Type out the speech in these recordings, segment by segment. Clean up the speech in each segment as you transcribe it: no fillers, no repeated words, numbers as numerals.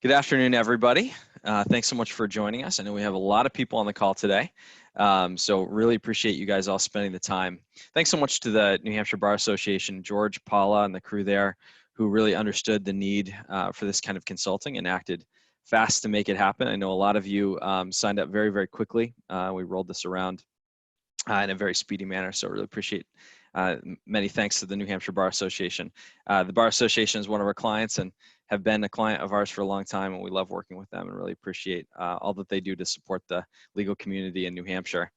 Good afternoon, everybody. Thanks so much for joining us. I know we have a lot of people on the call today, so really appreciate you guys all spending the time. Thanks so much to the New Hampshire Bar Association, George, Paula, and the crew there, who really understood the need for this kind of consulting and acted fast to make it happen. I know a lot of you signed up very, very quickly. We rolled this around in a very speedy manner, so really appreciate many thanks to the New Hampshire Bar Association. The Bar Association is one of our clients and have been a client of ours for a long time, and we love working with them and really appreciate all that they do to support the legal community in New Hampshire.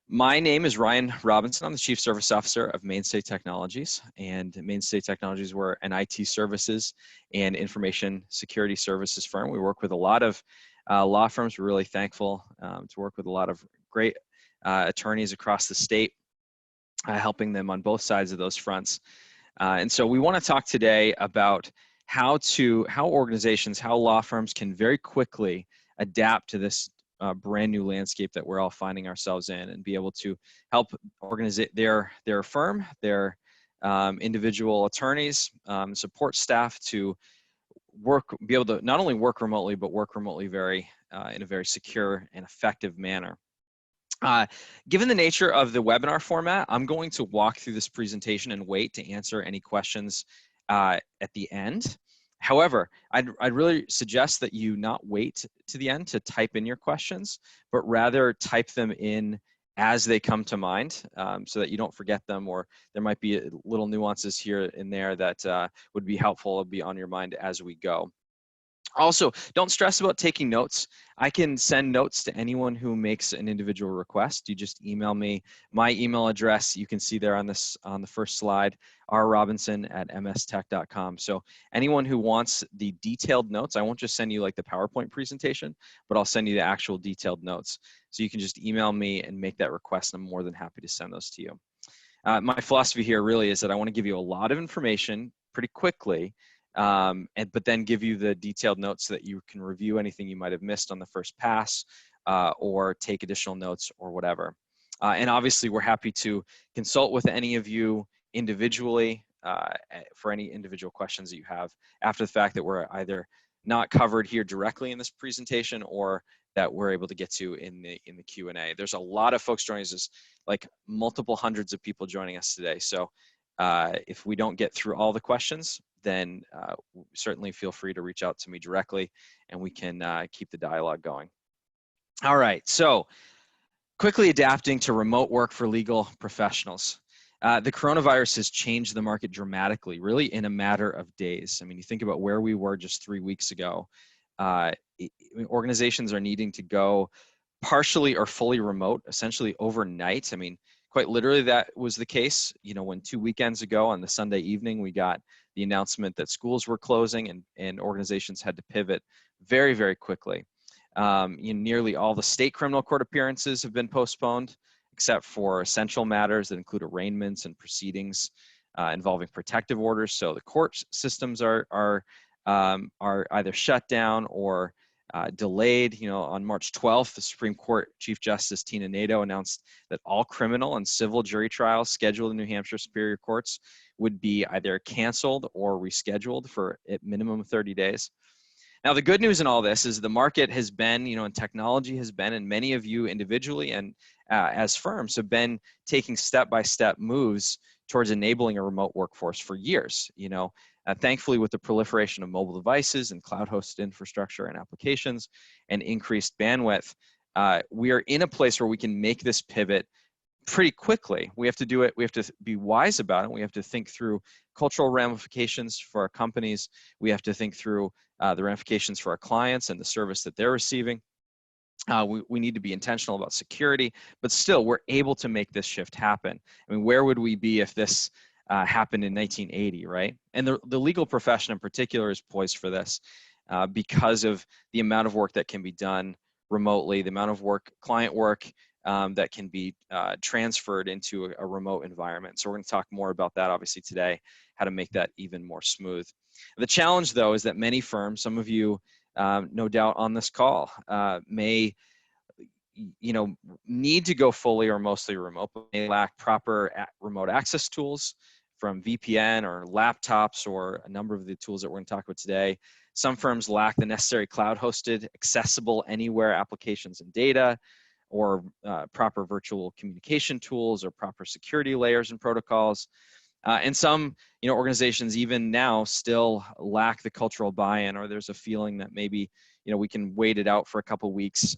My name is Ryan Robinson. I'm the Chief Service Officer of Mainstay Technologies, and Mainstay Technologies, we're an IT services and information security services firm. We work with a lot of law firms. We're really thankful to work with a lot of great attorneys across the state, helping them on both sides of those fronts. And so we want to talk today about how organizations, how law firms can very quickly adapt to this brand new landscape that we're all finding ourselves in, and be able to help their firm, their individual attorneys, support staff to be able to not only work remotely, but work remotely in a very secure and effective manner. Given the nature of the webinar format, I'm going to walk through this presentation and wait to answer any questions at the end. However, I'd really suggest that you not wait to the end to type in your questions, but rather type them in as they come to mind, so that you don't forget them, or there might be little nuances here and there that would be helpful to be on your mind as we go. Also, don't stress about taking notes. I can send notes to anyone who makes an individual request. You just email me. My email address, you can see there on the first slide, rrobinson@mstech.com. So anyone who wants the detailed notes, I won't just send you like the PowerPoint presentation, but I'll send you the actual detailed notes. So you can just email me and make that request, and I'm more than happy to send those to you. My philosophy here really is that I want to give you a lot of information pretty quickly, but then give you the detailed notes so that you can review anything you might have missed on the first pass, or take additional notes or whatever. And obviously, we're happy to consult with any of you individually for any individual questions that you have after the fact that we're either not covered here directly in this presentation, or that we're able to get to in the Q&A. There's a lot of folks joining us, like multiple hundreds of people joining us today. So if we don't get through all the questions, then certainly feel free to reach out to me directly, and we can keep the dialogue going. All right, so quickly adapting to remote work for legal professionals. The coronavirus has changed the market dramatically, really in a matter of days. I mean, you think about where we were just 3 weeks ago. Organizations are needing to go partially or fully remote, essentially overnight. I mean, quite literally that was the case. You know, when 2 weekends ago on the Sunday evening, we got the announcement that schools were closing, and organizations had to pivot very, very quickly. Nearly all the state criminal court appearances have been postponed, except for essential matters that include arraignments and proceedings involving protective orders. So the court systems are either shut down or delayed. You know, on March 12th, the Supreme Court Chief Justice Tina Nato announced that all criminal and civil jury trials scheduled in New Hampshire Superior Courts would be either canceled or rescheduled for at minimum 30 days. Now, the good news in all this is the market has been, and technology has been, and many of you individually and as firms have been taking step-by-step moves towards enabling a remote workforce for years. Thankfully, with the proliferation of mobile devices and cloud-hosted infrastructure and applications and increased bandwidth, we are in a place where we can make this pivot pretty quickly. We have to do it. We have to be wise about it. We have to think through cultural ramifications for our companies. We have to think through the ramifications for our clients and the service that they're receiving. We need to be intentional about security, but still, we're able to make this shift happen. I mean, where would we be if this happened in 1980, right? And the legal profession in particular is poised for this because of the amount of work that can be done remotely, the amount of client work that can be transferred into a remote environment. So we're going to talk more about that obviously today, how to make that even more smooth. The challenge though is that many firms, some of you no doubt on this call, may need to go fully or mostly remote, but may lack proper remote access tools from VPN or laptops or a number of the tools that we're going to talk about today. Some firms lack the necessary cloud-hosted, accessible anywhere applications and data, or proper virtual communication tools, or proper security layers and protocols. And some, organizations even now still lack the cultural buy-in, or there's a feeling that maybe, we can wait it out for a couple weeks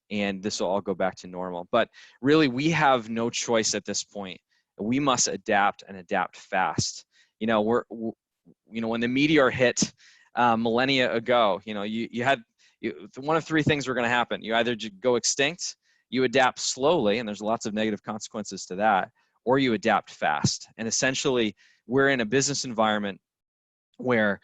and this will all go back to normal. But really, we have no choice at this point. We must adapt, and adapt fast. When the meteor hit millennia ago, you had one of three things were going to happen. You either go extinct, you adapt slowly, and there's lots of negative consequences to that, or you adapt fast. And essentially, we're in a business environment where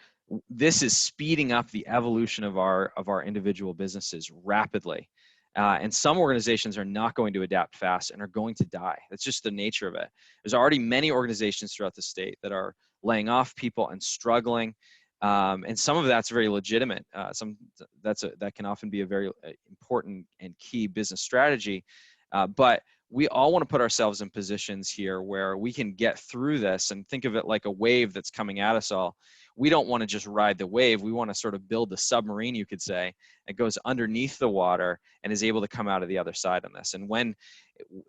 this is speeding up the evolution of our individual businesses rapidly. And some organizations are not going to adapt fast and are going to die. That's just the nature of it. There's already many organizations throughout the state that are laying off people and struggling. And some of that's very legitimate. That can often be a very important and key business strategy. But we all want to put ourselves in positions here where we can get through this, and think of it like a wave that's coming at us all. We don't want to just ride the wave. We want to sort of build a submarine, you could say, that goes underneath the water and is able to come out of the other side on this. And when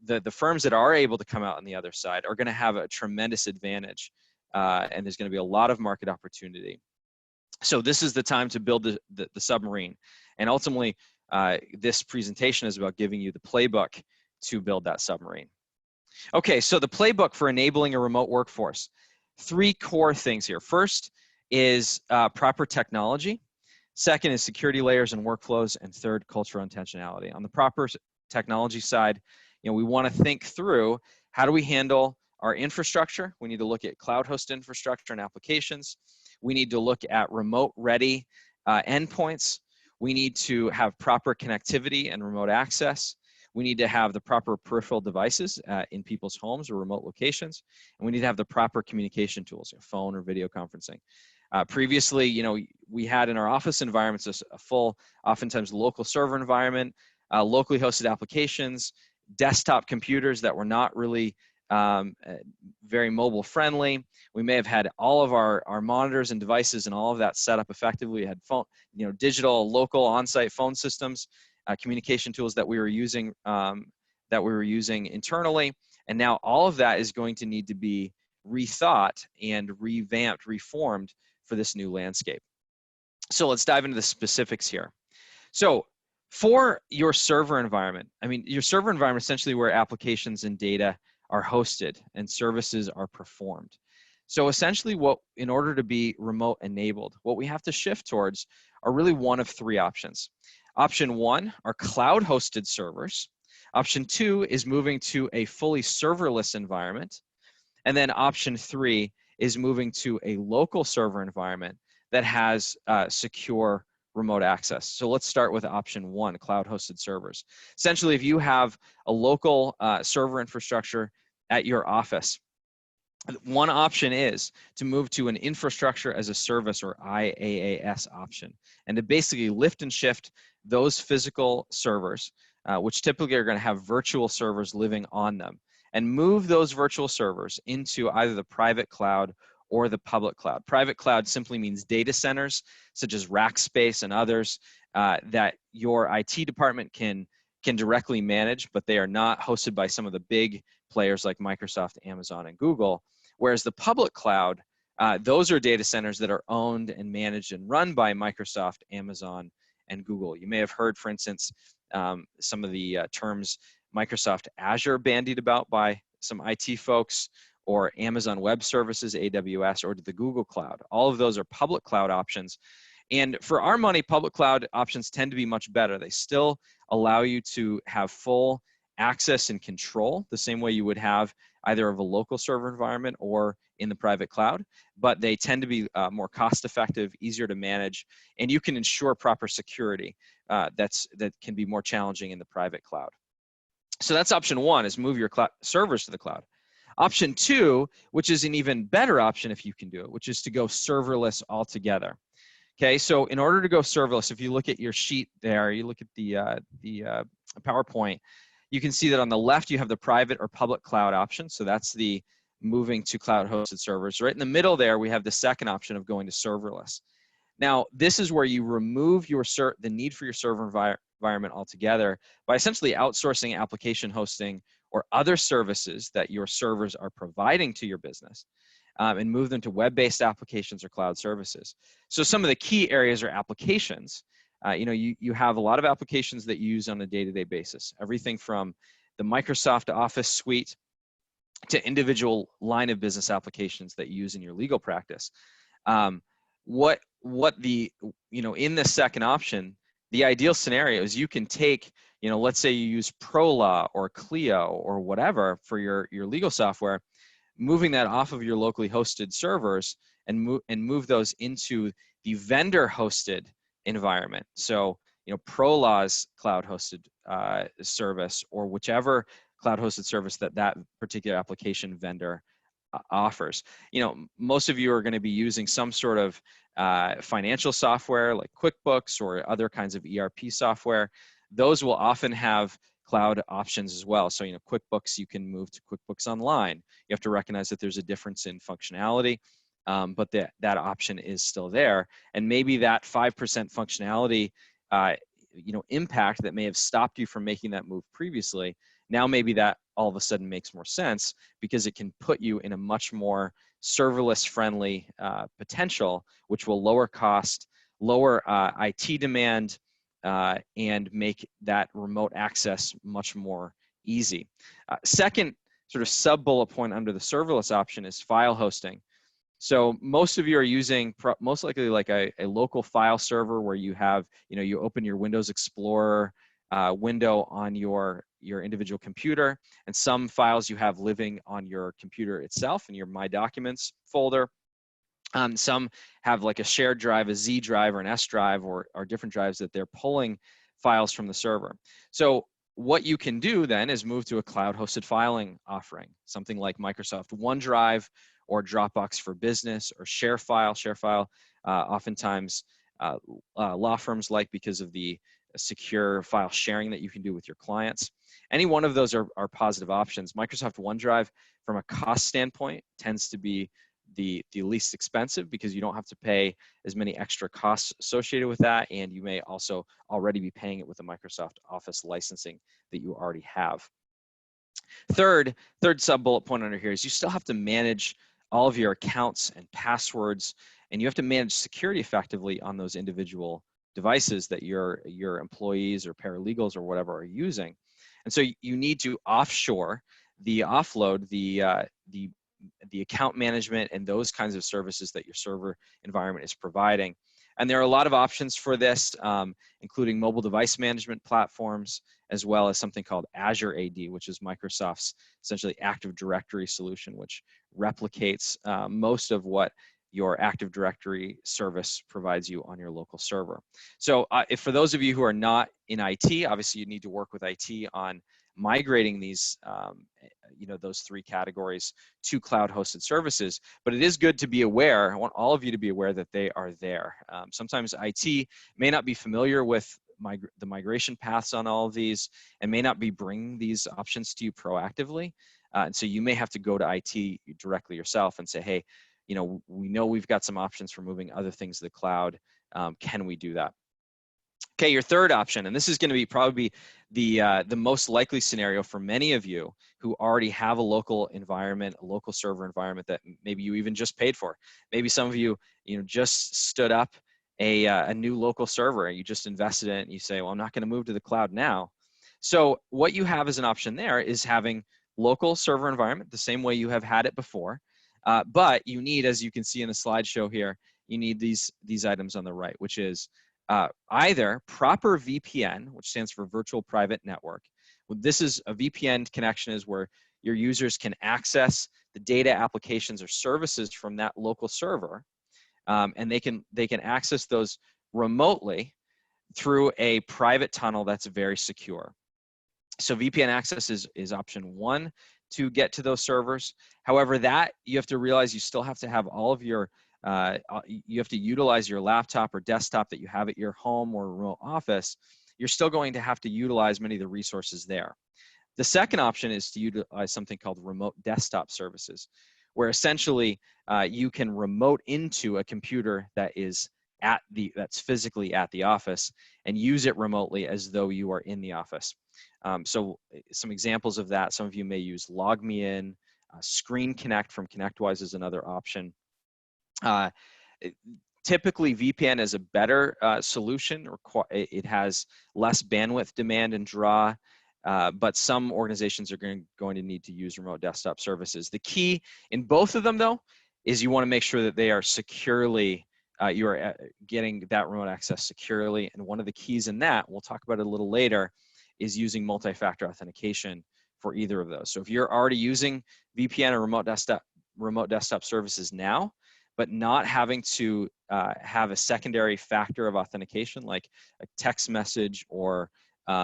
the firms that are able to come out on the other side are going to have a tremendous advantage, and there's going to be a lot of market opportunity. So this is the time to build the submarine. And ultimately, this presentation is about giving you the playbook to build that submarine. Okay, so the playbook for enabling a remote workforce. 3 core things here. First is proper technology. Second is security layers and workflows. And third, cultural intentionality. On the proper technology side, we want to think through, how do we handle our infrastructure? We need to look at cloud host infrastructure and applications. We need to look at remote ready endpoints. We need to have proper connectivity and remote access. We need to have the proper peripheral devices in people's homes or remote locations. And we need to have the proper communication tools, phone or video conferencing. Previously, we had in our office environments a full, oftentimes local server environment, locally hosted applications, desktop computers that were not really very mobile friendly. We may have had all of our monitors and devices and all of that set up effectively. We had phone, digital, local, on-site phone systems, communication tools that we were using internally. And now all of that is going to need to be rethought and revamped, reformed for this new landscape. So let's dive into the specifics here. So for your server environment, your server environment is essentially where applications and data are hosted and services are performed. So essentially, in order to be remote enabled, what we have to shift towards are really one of 3 options. Option 1 are cloud hosted servers. Option 2 is moving to a fully serverless environment. And then option 3 is moving to a local server environment that has secure remote access. So let's start with option 1, cloud hosted servers. Essentially, if you have a local server infrastructure at your office, one option is to move to an infrastructure as a service, or IaaS option, and to basically lift and shift those physical servers, which typically are going to have virtual servers living on them, and move those virtual servers into either the private cloud or the public cloud. Private cloud simply means data centers, such as Rackspace and others, that your IT department can directly manage, but they are not hosted by some of the big players like Microsoft, Amazon, and Google. Whereas the public cloud, those are data centers that are owned and managed and run by Microsoft, Amazon, and Google. You may have heard, for instance, some of the terms Microsoft Azure bandied about by some IT folks, or Amazon Web Services, AWS, or the Google Cloud. All of those are public cloud options. And for our money, public cloud options tend to be much better. They still allow you to have full access and control the same way you would have either of a local server environment or in the private cloud, but they tend to be more cost effective, easier to manage, and you can ensure proper security that can be more challenging in the private cloud. So that's option 1, is move your servers to the cloud. Option 2, which is an even better option if you can do it, which is to go serverless altogether. Okay, so in order to go serverless, if you look at your sheet there, you look at the PowerPoint, you can see that on the left you have the private or public cloud option. So that's the moving to cloud-hosted servers. Right in the middle there, we have the second option of going to serverless. Now, this is where you remove the need for your server environment altogether by essentially outsourcing application hosting or other services that your servers are providing to your business, and move them to web-based applications or cloud services. So some of the key areas are applications. You have a lot of applications that you use on a day-to-day basis, everything from the Microsoft Office suite to individual line of business applications that you use in your legal practice. In the second option, the ideal scenario is you can take, let's say you use ProLaw or Clio or whatever for your legal software, moving that off of your locally hosted servers and move those into the vendor hosted environment. So, ProLaw's cloud hosted service, or whichever cloud hosted service that particular application vendor offers. Most of you are going to be using some sort of financial software like QuickBooks or other kinds of ERP software. Those will often have cloud options as well. So, QuickBooks, you can move to QuickBooks Online. You have to recognize that there's a difference in functionality, but that option is still there. And maybe that 5% functionality, impact that may have stopped you from making that move previously, now maybe that all of a sudden makes more sense because it can put you in a much more serverless friendly potential, which will lower cost, lower IT demand, and make that remote access much more easy. Second sort of sub-bullet point under the serverless option is file hosting. So most of you are using most likely like a local file server where you have, you open your Windows Explorer window on your individual computer, and some files you have living on your computer itself in your My Documents folder. Some have like a shared drive, a Z drive or an S drive, or different drives that they're pulling files from the server. So what you can do then is move to a cloud-hosted filing offering, something like Microsoft OneDrive or Dropbox for Business or ShareFile. ShareFile, oftentimes law firms like because of the secure file sharing that you can do with your clients. Any one of those are positive options. Microsoft OneDrive, from a cost standpoint, tends to be the least expensive because you don't have to pay as many extra costs associated with that, and you may also already be paying it with the Microsoft Office licensing that you already have. Third sub-bullet point under here is you still have to manage all of your accounts and passwords, and you have to manage security effectively on those individual devices that your employees or paralegals or whatever are using. And so you need to offload the account management and those kinds of services that your server environment is providing. And there are a lot of options for this, including mobile device management platforms, as well as something called Azure AD, which is Microsoft's essentially Active Directory solution, which replicates most of what your Active Directory service provides you on your local server. So if for those of you who are not in IT, obviously you need to work with IT on migrating these, those three categories to cloud-hosted services. But it is good to be aware. I want all of you to be aware that they are there. Sometimes IT may not be familiar with the migration paths on all of these and may not be bringing these options to you proactively. And so you may have to go to IT directly yourself and say, hey, we know we've got some options for moving other things to the cloud. Can we do that? Okay, your third option, and this is going to be probably the most likely scenario for many of you who already have a local environment, a local server environment that maybe you even just paid for. Maybe some of you, just stood up a new local server and you just invested in it and you say, well, I'm not going to move to the cloud now. So what you have as an option there is having local server environment the same way you have had it before, but you need, as you can see in the slideshow here, you need these items on the right, which is either proper VPN, which stands for Virtual Private Network. This is a VPN connection is where your users can access the data, applications, or services from that local server, and they can access those remotely through a private tunnel that's very secure. So VPN access is option one to get to those servers. However, that you have to realize you still have to have all of your you have to utilize your laptop or desktop that you have at your home or remote office. You're still going to have to utilize many of the resources there. The second option is to utilize something called remote desktop services, where essentially you can remote into a computer that's physically at the office and use it remotely as though you are in the office. So some examples of that, some of you may use LogMeIn, Screen Connect from ConnectWise is another option. Typically, VPN is a better solution. It has less bandwidth demand and draw, but some organizations are going to need to use remote desktop services. The key in both of them, though, is you want to make sure that they are securely, you are getting that remote access securely. And one of the keys in that, we'll talk about it a little later, is using multi-factor authentication for either of those. So if you're already using VPN or remote desktop services now, but not having to have a secondary factor of authentication like a text message or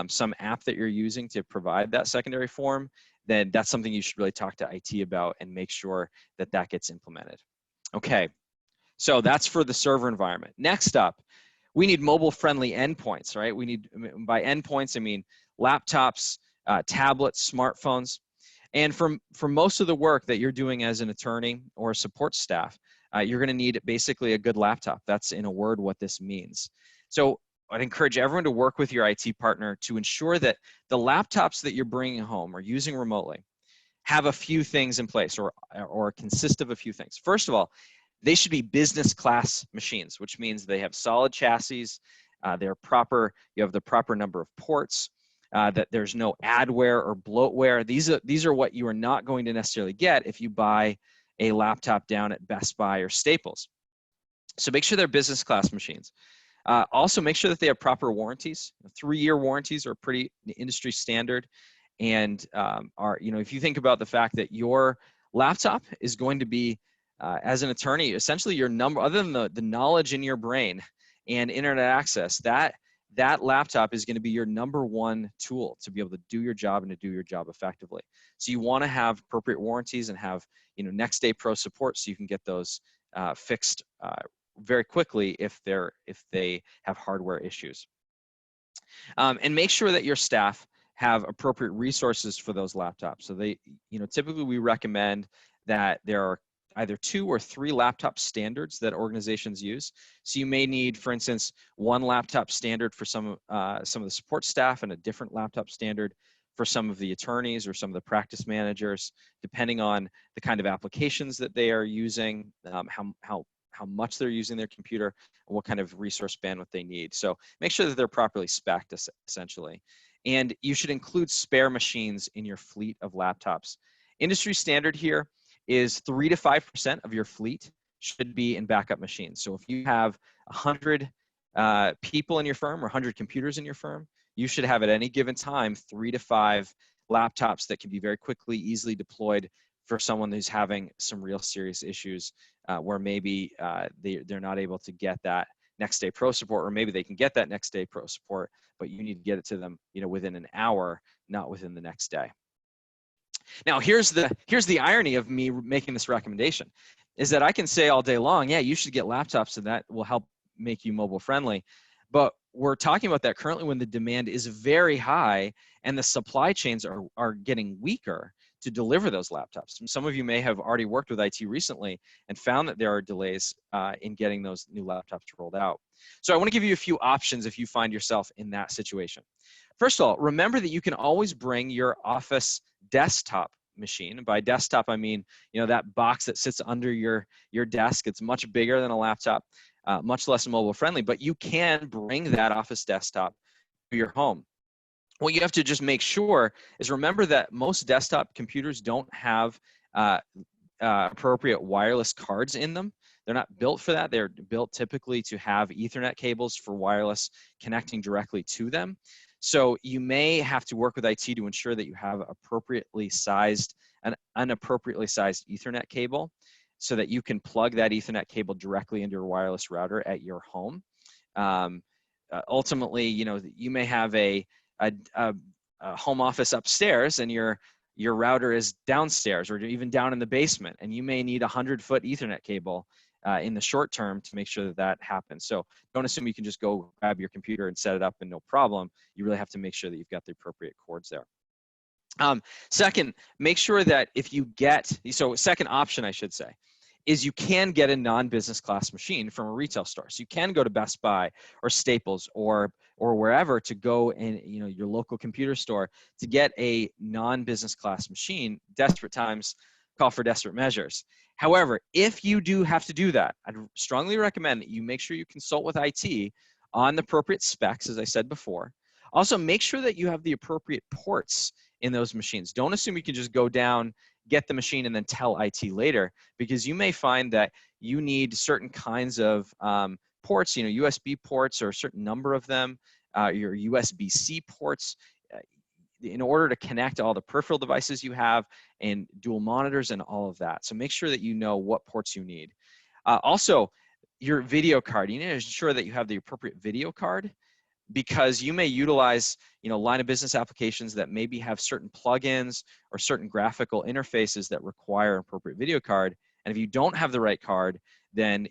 some app that you're using to provide that secondary form, then that's something you should really talk to IT about and make sure that that gets implemented. Okay, so that's for the server environment. Next up, we need mobile-friendly endpoints, right? We need, by endpoints, I mean laptops, tablets, smartphones. And for most of the work that you're doing as an attorney or support staff, you're going to need basically a good laptop. That's, in a word, what this means. So I'd encourage everyone to work with your IT partner to ensure that the laptops that you're bringing home or using remotely have a few things in place or consist of a few things. First of all, they should be business class machines, which means they have solid chassis, they're proper, you have the proper number of ports, that there's no adware or bloatware. These are what you are not going to necessarily get if you buy a laptop down at Best Buy or Staples. So make sure they're business class machines. Also make sure that they have proper warranties. 3-year warranties are pretty industry standard. And if you think about the fact that your laptop is going to be, as an attorney, essentially your number, other than the knowledge in your brain and internet access, that laptop is going to be your number one tool to be able to do your job and to do your job effectively. So you want to have appropriate warranties and have next day pro support so you can get those fixed very quickly if they have hardware issues. And make sure that your staff have appropriate resources for those laptops. So typically we recommend that there are either 2 or 3 laptop standards that organizations use. So you may need, for instance, one laptop standard for some of the support staff and a different laptop standard for some of the attorneys or some of the practice managers, depending on the kind of applications that they are using, how much they're using their computer, and what kind of resource bandwidth they need. So make sure that they're properly spec'd, essentially. And you should include spare machines in your fleet of laptops. Industry standard here is 3 to 5% of your fleet should be in backup machines. So if you have 100 people in your firm or 100 computers in your firm, you should have at any given time 3 to 5 laptops that can be very quickly, easily deployed for someone who's having some real serious issues where maybe they're not able to get that next day pro support, or maybe they can get that next day pro support, but you need to get it to them within an hour, not within the next day. Now, here's the irony of me making this recommendation, is that I can say all day long, yeah, you should get laptops and that will help make you mobile friendly. But we're talking about that currently when the demand is very high and the supply chains are getting weaker to deliver those laptops. Some of you may have already worked with IT recently and found that there are delays in getting those new laptops rolled out. So I want to give you a few options if you find yourself in that situation. First of all, remember that you can always bring your office desktop machine. And by desktop, I mean, that box that sits under your desk. It's much bigger than a laptop, much less mobile friendly, but you can bring that office desktop to your home. What you have to just make sure is remember that most desktop computers don't have appropriate wireless cards in them. They're not built for that. They're built typically to have Ethernet cables for wireless connecting directly to them. So you may have to work with IT to ensure that you have an appropriately sized Ethernet cable so that you can plug that Ethernet cable directly into your wireless router at your home. Ultimately, you may have a home office upstairs and your router is downstairs or even down in the basement, and you may need a 100-foot Ethernet cable in the short term to make sure that happens. So don't assume you can just go grab your computer and set it up and no problem. You really have to make sure that you've got the appropriate cords there. Second, make sure that if you get, so second option, I should say, is you can get a non-business class machine from a retail store. So you can go to Best Buy or Staples or wherever to go in, your local computer store to get a non-business class machine. Desperate times call for desperate measures. However, if you do have to do that, I'd strongly recommend that you make sure you consult with IT on the appropriate specs, as I said before. Also, make sure that you have the appropriate ports in those machines. Don't assume you can just go down, get the machine, and then tell IT later, because you may find that you need certain kinds of ports, USB ports or a certain number of them, your USB-C ports, in order to connect all the peripheral devices you have and dual monitors and all of that. So make sure that you know what ports you need. Also, your video card, you need to ensure that you have the appropriate video card, because you may utilize, line of business applications that maybe have certain plugins or certain graphical interfaces that require an appropriate video card. And if you don't have the right card, then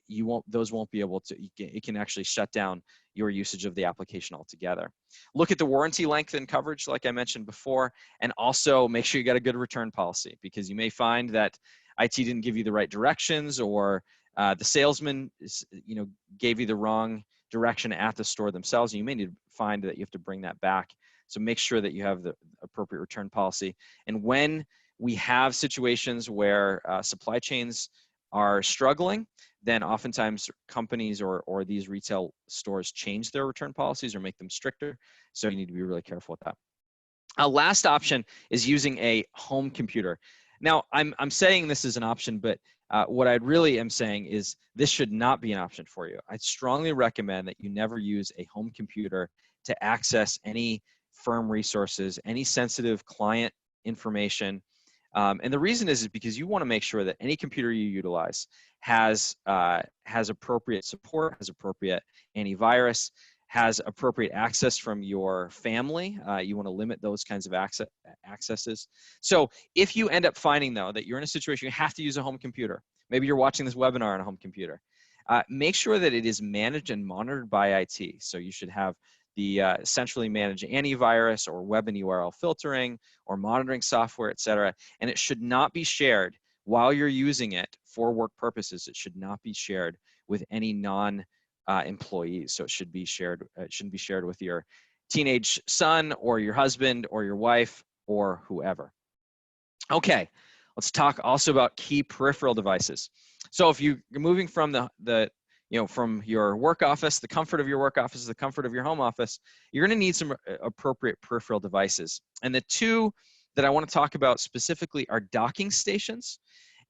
those won't be able to, it can actually shut down your usage of the application altogether. Look at the warranty length and coverage, like I mentioned before, and also make sure you got a good return policy, because you may find that IT didn't give you the right directions, or the salesman gave you the wrong direction at the store themselves, and you may need to find that you have to bring that back. So make sure that you have the appropriate return policy. And when we have situations where supply chains are struggling, then oftentimes companies or these retail stores change their return policies or make them stricter. So you need to be really careful with that. Last option is using a home computer. Now, I'm saying this is an option, but what I really am saying is this should not be an option for you. I'd strongly recommend that you never use a home computer to access any firm resources, any sensitive client information. And the reason is because you want to make sure that any computer you utilize has appropriate support, has appropriate antivirus, has appropriate access from your family. You want to limit those kinds of accesses. So if you end up finding, though, that you're in a situation you have to use a home computer, maybe you're watching this webinar on a home computer, make sure that it is managed and monitored by IT. So you should have the centrally managed antivirus or web and URL filtering or monitoring software, et cetera. And it should not be shared while you're using it for work purposes. It should not be shared with any employees. So it should be shared. It shouldn't be shared with your teenage son or your husband or your wife or whoever. Okay, let's talk also about key peripheral devices. So if you're moving from from your work office, the comfort of your work office, the comfort of your home office, you're going to need some appropriate peripheral devices. And the two that I want to talk about specifically are docking stations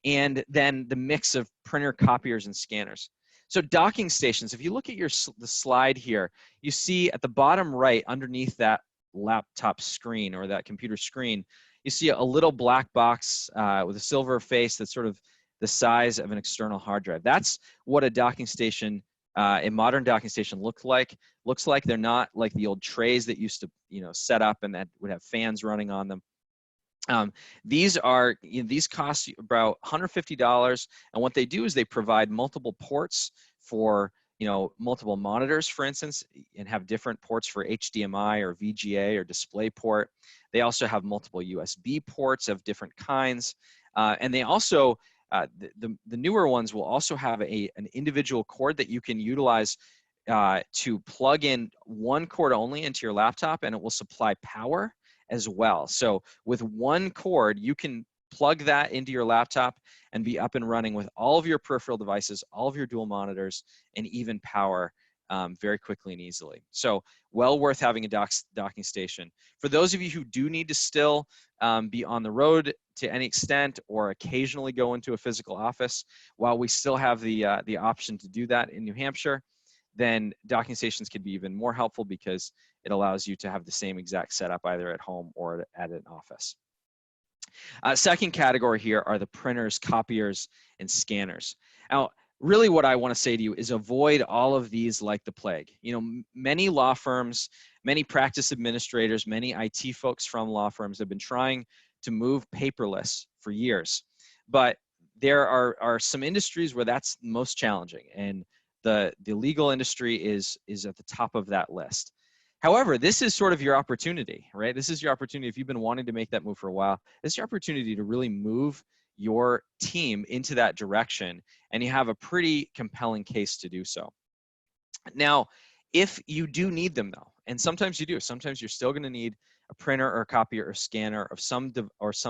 and then the mix of printer, copiers, and scanners. So docking stations, if you look at the slide here, you see at the bottom right underneath that laptop screen or that computer screen, you see a little black box with a silver face that's sort of the size of an external hard drive. That's what a docking station, a modern docking station looks like. They're not like the old trays that used to set up and that would have fans running on them. These cost about $150, and what they do is they provide multiple ports for multiple monitors, for instance, and have different ports for HDMI or VGA or DisplayPort. They also have multiple USB ports of different kinds, and they also the newer ones will also have an individual cord that you can utilize to plug in one cord only into your laptop, and it will supply power as well. So with one cord, you can plug that into your laptop and be up and running with all of your peripheral devices, all of your dual monitors, and even power very quickly and easily. So well worth having a docking station. For those of you who do need to still be on the road to any extent or occasionally go into a physical office, while we still have the option to do that in New Hampshire, then docking stations could be even more helpful because it allows you to have the same exact setup either at home or at an office. Second category here are the printers, copiers, and scanners. Now, really what I want to say to you is avoid all of these like the plague. Many law firms, many practice administrators, many IT folks from law firms have been trying to move paperless for years. But there are some industries where that's most challenging, and the legal industry is at the top of that list. However, this is sort of your opportunity, right? This is your opportunity. If you've been wanting to make that move for a while, this is your opportunity to really move your team into that direction, and you have a pretty compelling case to do so. Now, if you do need them though, and sometimes you do, sometimes you're still going to need a printer or a copier or scanner of some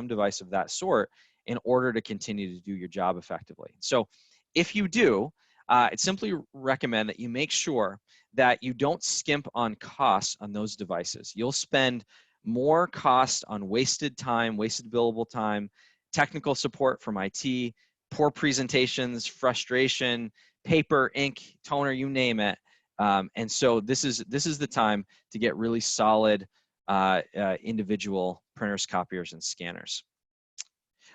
device of that sort in order to continue to do your job effectively. So if you do, I'd simply recommend that you make sure that you don't skimp on costs on those devices. You'll spend more cost on wasted time, wasted billable time, technical support from IT, poor presentations, frustration, paper, ink, toner, you name it. And so this is the time to get really solid individual printers, copiers, and scanners.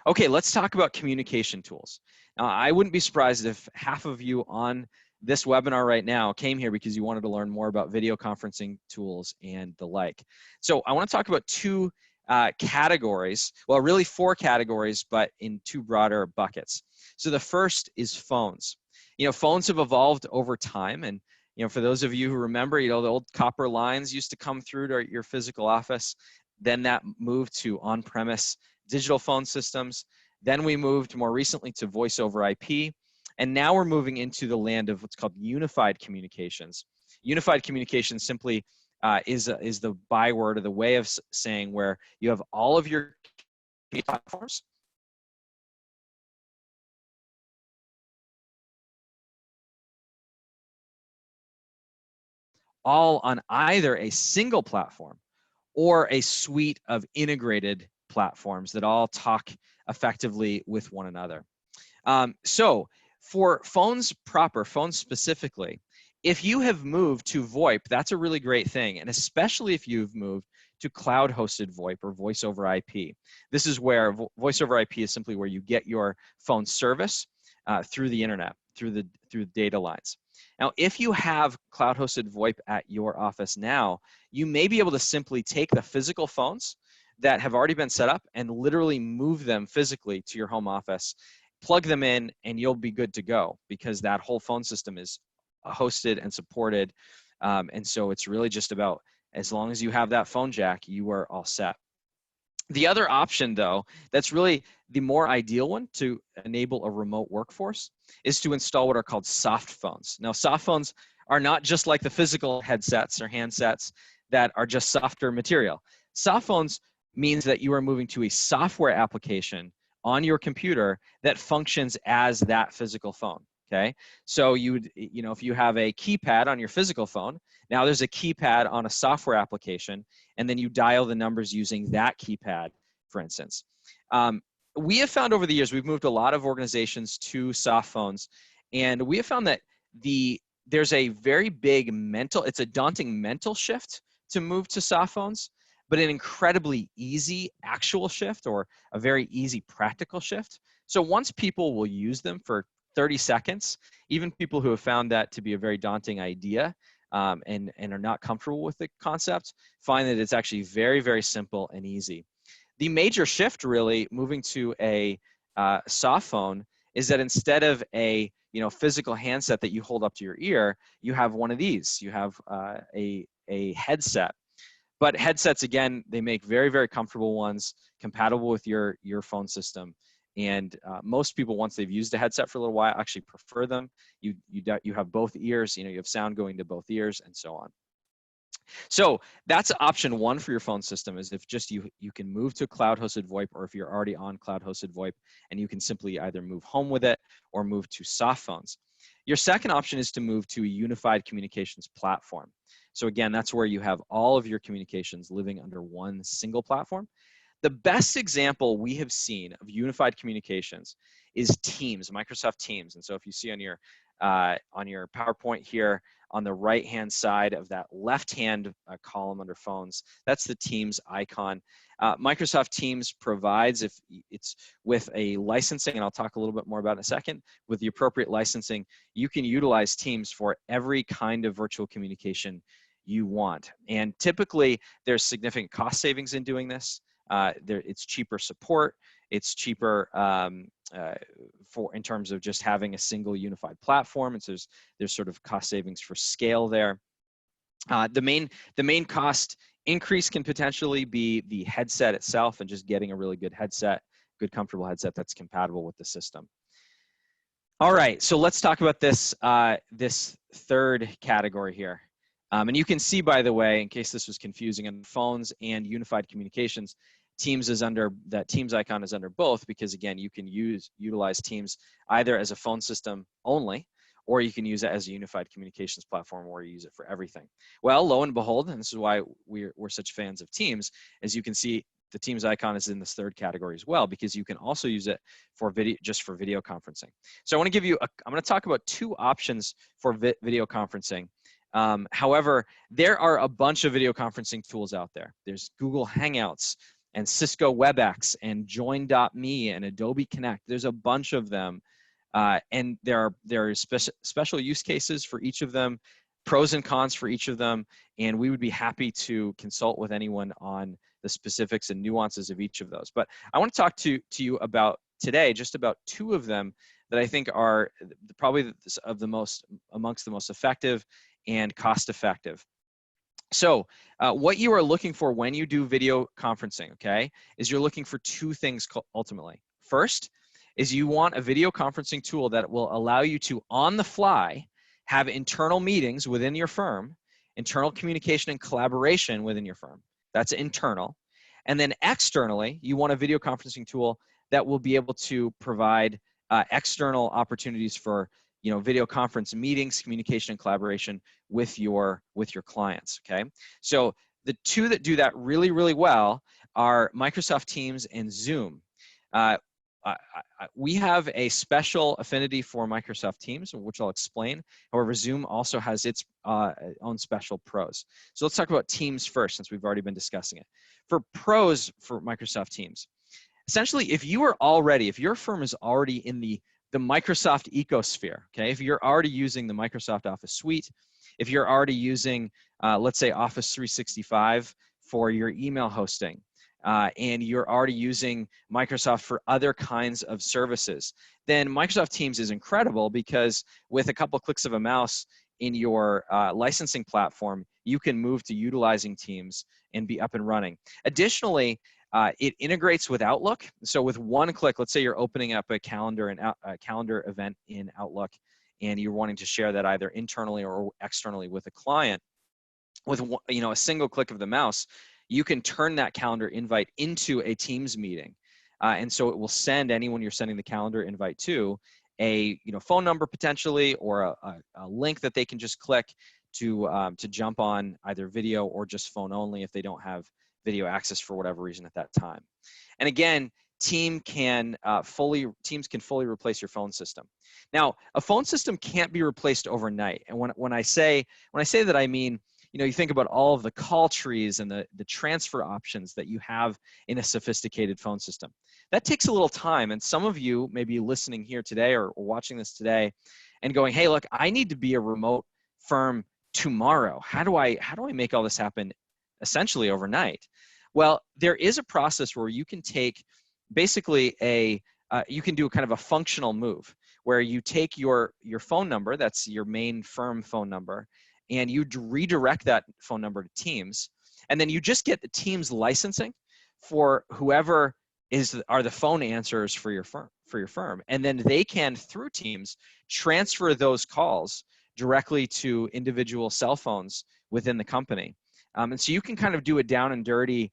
Okay, let's talk about communication tools. Now, I wouldn't be surprised if half of you on this webinar right now came here because you wanted to learn more about video conferencing tools and the like. So I want to talk about two categories, well, really four categories, but in two broader buckets. So the first is phones. You know, phones have evolved over time, and you know, for those of you who remember, you know, the old copper lines used to come through to your physical office. Then that moved to on-premise digital phone systems. Then we moved more recently to voice over IP. And now we're moving into the land of what's called unified communications. Unified communications simply is the byword or the way of saying where you have all of your platforms all on either a single platform or a suite of integrated platforms that all talk effectively with one another. So for phones proper, phones specifically, if you have moved to VoIP, that's a really great thing. And especially if you've moved to cloud-hosted VoIP or voice over IP. This is where voice over IP is simply where you get your phone service through the internet, through the data lines. Now, if you have cloud-hosted VoIP at your office now, you may be able to simply take the physical phones that have already been set up and literally move them physically to your home office, plug them in, and you'll be good to go because that whole phone system is hosted and supported. And so it's really just about, as long as you have that phone jack, you are all set. The other option, though, that's really the more ideal one to enable a remote workforce is to install what are called soft phones. Now, soft phones are not just like the physical headsets or handsets that are just softer material. Soft phones means that you are moving to a software application on your computer that functions as that physical phone. Okay, so you know, if you have a keypad on your physical phone, now there's a keypad on a software application, and then you dial the numbers using that keypad, for instance. We have found over the years, we've moved a lot of organizations to soft phones, and we have found that there's a very big it's a daunting mental shift to move to soft phones, but an incredibly easy actual shift or a very easy practical shift. So once people will use them for 30 seconds, even people who have found that to be a very daunting idea and are not comfortable with the concept, find that it's actually very, very simple and easy. The major shift really moving to a soft phone is that instead of a physical handset that you hold up to your ear, you have one of these. You have a headset. But headsets, again, they make very, very comfortable ones, compatible with your phone system. And most people, once they've used a headset for a little while, actually prefer them. You have both ears, you have sound going to both ears and so on. So that's option one for your phone system, is if just you can move to cloud-hosted VoIP, or if you're already on cloud-hosted VoIP, and you can simply either move home with it or move to soft phones. Your second option is to move to a unified communications platform. So again, that's where you have all of your communications living under one single platform. The best example we have seen of unified communications is Teams, Microsoft Teams. And so if you see on your PowerPoint here, on the right-hand side of that left-hand column under phones, that's the Teams icon. Microsoft Teams provides, if it's with a licensing, and I'll talk a little bit more about it in a second, with the appropriate licensing, you can utilize Teams for every kind of virtual communication you want. And typically, there's significant cost savings in doing this. It's cheaper support. It's cheaper in terms of just having a single unified platform. And so there's sort of cost savings for scale there. The main cost increase can potentially be the headset itself and just getting a really good headset, good comfortable headset that's compatible with the system. All right, so let's talk about this this third category here. And you can see, by the way, in case this was confusing, on phones and unified communications, Teams is under, that Teams icon is under both, because again, you can utilize Teams either as a phone system only, or you can use it as a unified communications platform where you use it for everything. Well, lo and behold, and this is why we're such fans of Teams, as you can see, the Teams icon is in this third category as well, because you can also use it for video, just for video conferencing. So I want to give you, I'm going to talk about two options for video conferencing. However, there are a bunch of video conferencing tools out there. There's Google Hangouts and Cisco WebEx and Join.me and Adobe Connect. There's a bunch of them. And there are special use cases for each of them, pros and cons for each of them, and we would be happy to consult with anyone on the specifics and nuances of each of those. But I want to talk to you about today, just about two of them that I think are probably amongst the most effective and cost effective. So what you are looking for when you do video conferencing, okay, is you're looking for two things ultimately. First is you want a video conferencing tool that will allow you to, on the fly, have internal meetings within your firm, internal communication and collaboration within your firm. That's internal. And then externally, you want a video conferencing tool that will be able to provide external opportunities for, you know, video conference meetings, communication and collaboration with your clients, okay? So the two that do that really, really well are Microsoft Teams and Zoom. We have a special affinity for Microsoft Teams, which I'll explain. However, Zoom also has its own special pros. So let's talk about Teams first, since we've already been discussing it. For pros for Microsoft Teams, essentially, if your firm is already in the Microsoft ecosphere, okay, if you're already using the Microsoft Office suite, if you're already using, let's say, Office 365 for your email hosting, and you're already using Microsoft for other kinds of services, then Microsoft Teams is incredible, because with a couple clicks of a mouse in your licensing platform, you can move to utilizing Teams and be up and running. Additionally, it integrates with Outlook. So with one click, let's say you're opening up a calendar event in Outlook, and you're wanting to share that either internally or externally with a client, with, you know, a single click of the mouse, you can turn that calendar invite into a Teams meeting. And so it will send anyone you're sending the calendar invite to a, you know, phone number potentially, or a link that they can just click to jump on either video or just phone only if they don't have video access for whatever reason at that time. And again, Teams can fully replace your phone system. Now, a phone system can't be replaced overnight. And when I say that, I mean, you know, you think about all of the call trees and the transfer options that you have in a sophisticated phone system. That takes a little time. And some of you may be listening here today or watching this today and going, hey, look, I need to be a remote firm tomorrow. How do I make all this happen essentially overnight? Well, there is a process where you can take basically you can do kind of a functional move where you take your phone number, that's your main firm phone number, and you redirect that phone number to Teams, and then you just get the Teams licensing for whoever are the phone answers for your firm, and then they can, through Teams, transfer those calls directly to individual cell phones within the company. And so you can kind of do a down and dirty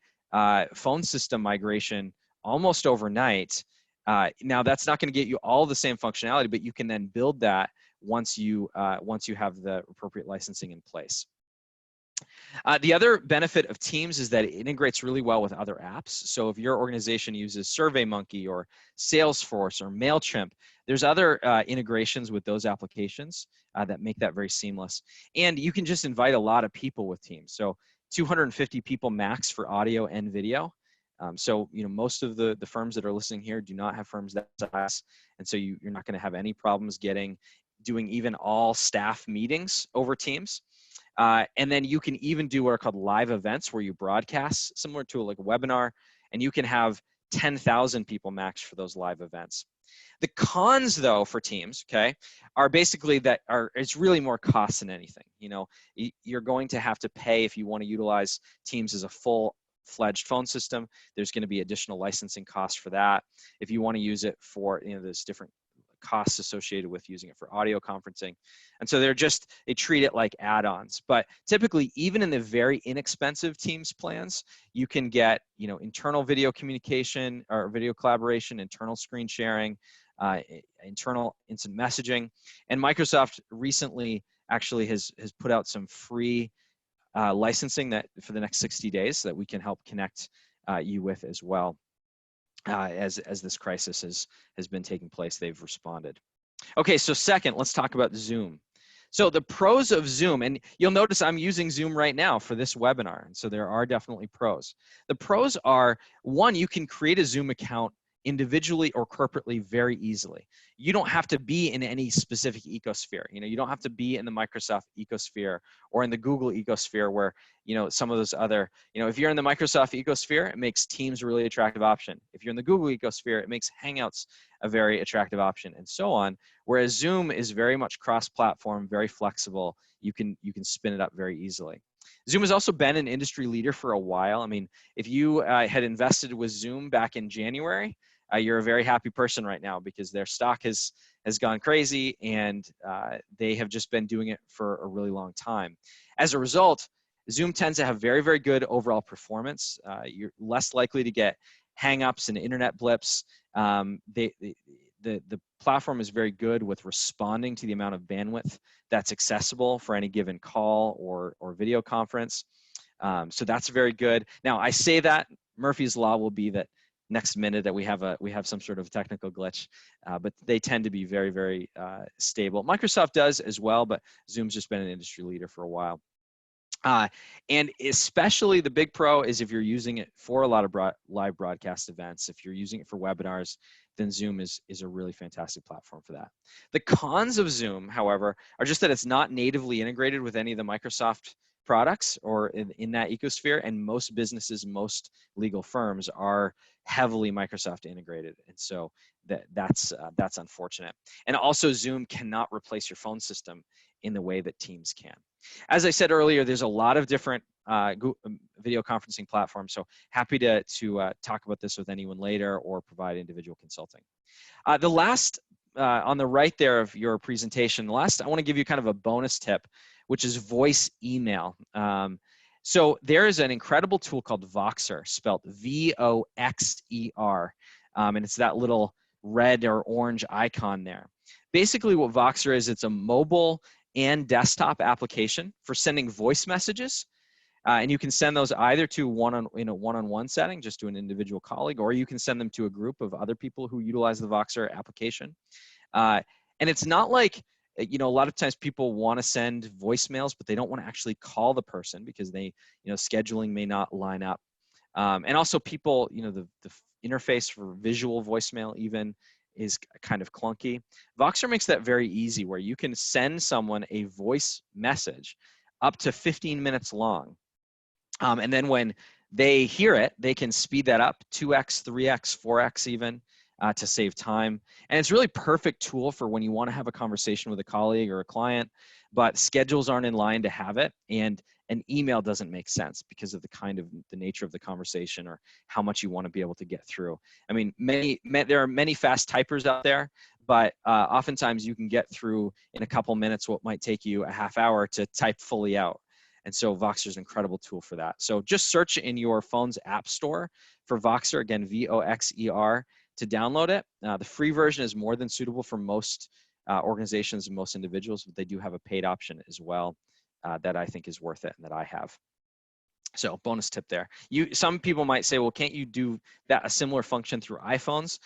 phone system migration almost overnight. Now, that's not going to get you all the same functionality, but you can then build that once you have the appropriate licensing in place. The other benefit of Teams is that it integrates really well with other apps. So if your organization uses SurveyMonkey or Salesforce or MailChimp, there's other integrations with those applications that make that very seamless. And you can just invite a lot of people with Teams. So 250 people max for audio and video. So, you know, most of the firms that are listening here do not have firms that size. And so you're not going to have any problems doing even all staff meetings over Teams. And then you can even do what are called live events, where you broadcast similar to like a webinar, and you can have 10,000 people max for those live events. The cons, though, for Teams, okay, are basically it's really more cost than anything. You know, you're going to have to pay if you want to utilize Teams as a full-fledged phone system. There's going to be additional licensing costs for that. If you want to use it for, you know, there's different costs associated with using it for audio conferencing. And so they treat it like add-ons. But typically, even in the very inexpensive Teams plans, you can get, you know, internal video communication or video collaboration, internal screen sharing, internal instant messaging. And Microsoft recently actually has put out some free licensing that for the next 60 days that we can help connect you with as well. As this crisis has been taking place, they've responded. Okay, so second, let's talk about Zoom. So the pros of Zoom, and you'll notice I'm using Zoom right now for this webinar, and so there are definitely pros. The pros are, one, you can create a Zoom account individually or corporately very easily. You don't have to be in any specific ecosphere. You know, you don't have to be in the Microsoft ecosphere or in the Google ecosphere where, you know, some of those other, you know, if you're in the Microsoft ecosphere, it makes Teams a really attractive option. If you're in the Google ecosphere, it makes Hangouts a very attractive option, and so on. Whereas Zoom is very much cross-platform, very flexible. You can spin it up very easily. Zoom has also been an industry leader for a while. I mean, if you had invested with Zoom back in January, you're a very happy person right now because their stock has gone crazy, and they have just been doing it for a really long time. As a result, Zoom tends to have very, very good overall performance. You're less likely to get hang-ups and internet blips. The platform is very good with responding to the amount of bandwidth that's accessible for any given call or video conference. So that's very good. Now, I say that Murphy's Law will be that next minute that we have some sort of technical glitch, but they tend to be very, very stable. Microsoft does as well, but Zoom's just been an industry leader for a while. And especially the big pro is if you're using it for a lot of live broadcast events, if you're using it for webinars, then Zoom is a really fantastic platform for that. The cons of Zoom, however, are just that it's not natively integrated with any of the Microsoft products or in that ecosphere, and most businesses, most legal firms are heavily Microsoft integrated, and so that's unfortunate. And also, Zoom cannot replace your phone system in the way that Teams can. As I said earlier, there's a lot of different video conferencing platforms, so happy to talk about this with anyone later or provide individual consulting. The last, on the right there of your presentation, I want to give you kind of a bonus tip, which is voice email. So there is an incredible tool called Voxer, spelled V-O-X-E-R, and it's that little red or orange icon there. Basically what Voxer is, it's a mobile and desktop application for sending voice messages. And you can send those either to in a one-on-one setting, just to an individual colleague, or you can send them to a group of other people who utilize the Voxer application. And it's not like, you know, a lot of times people want to send voicemails, but they don't want to actually call the person because they, you know, scheduling may not line up. And also people, you know, the interface for visual voicemail even is kind of clunky. Voxer makes that very easy, where you can send someone a voice message up to 15 minutes long. And then when they hear it, they can speed that up 2x, 3x, 4x even to save time. And it's really perfect tool for when you want to have a conversation with a colleague or a client, but schedules aren't in line to have it, and an email doesn't make sense because of the nature of the conversation or how much you want to be able to get through. I mean, there are many fast typers out there, but oftentimes you can get through in a couple minutes what might take you a half hour to type fully out. And so Voxer is an incredible tool for that. So just search in your phone's app store for Voxer, again, V-O-X-E-R, to download it. The free version is more than suitable for most organizations and most individuals, but they do have a paid option as well that I think is worth it and that I have. So bonus tip there. Some people might say, well, can't you do a similar function through iPhones?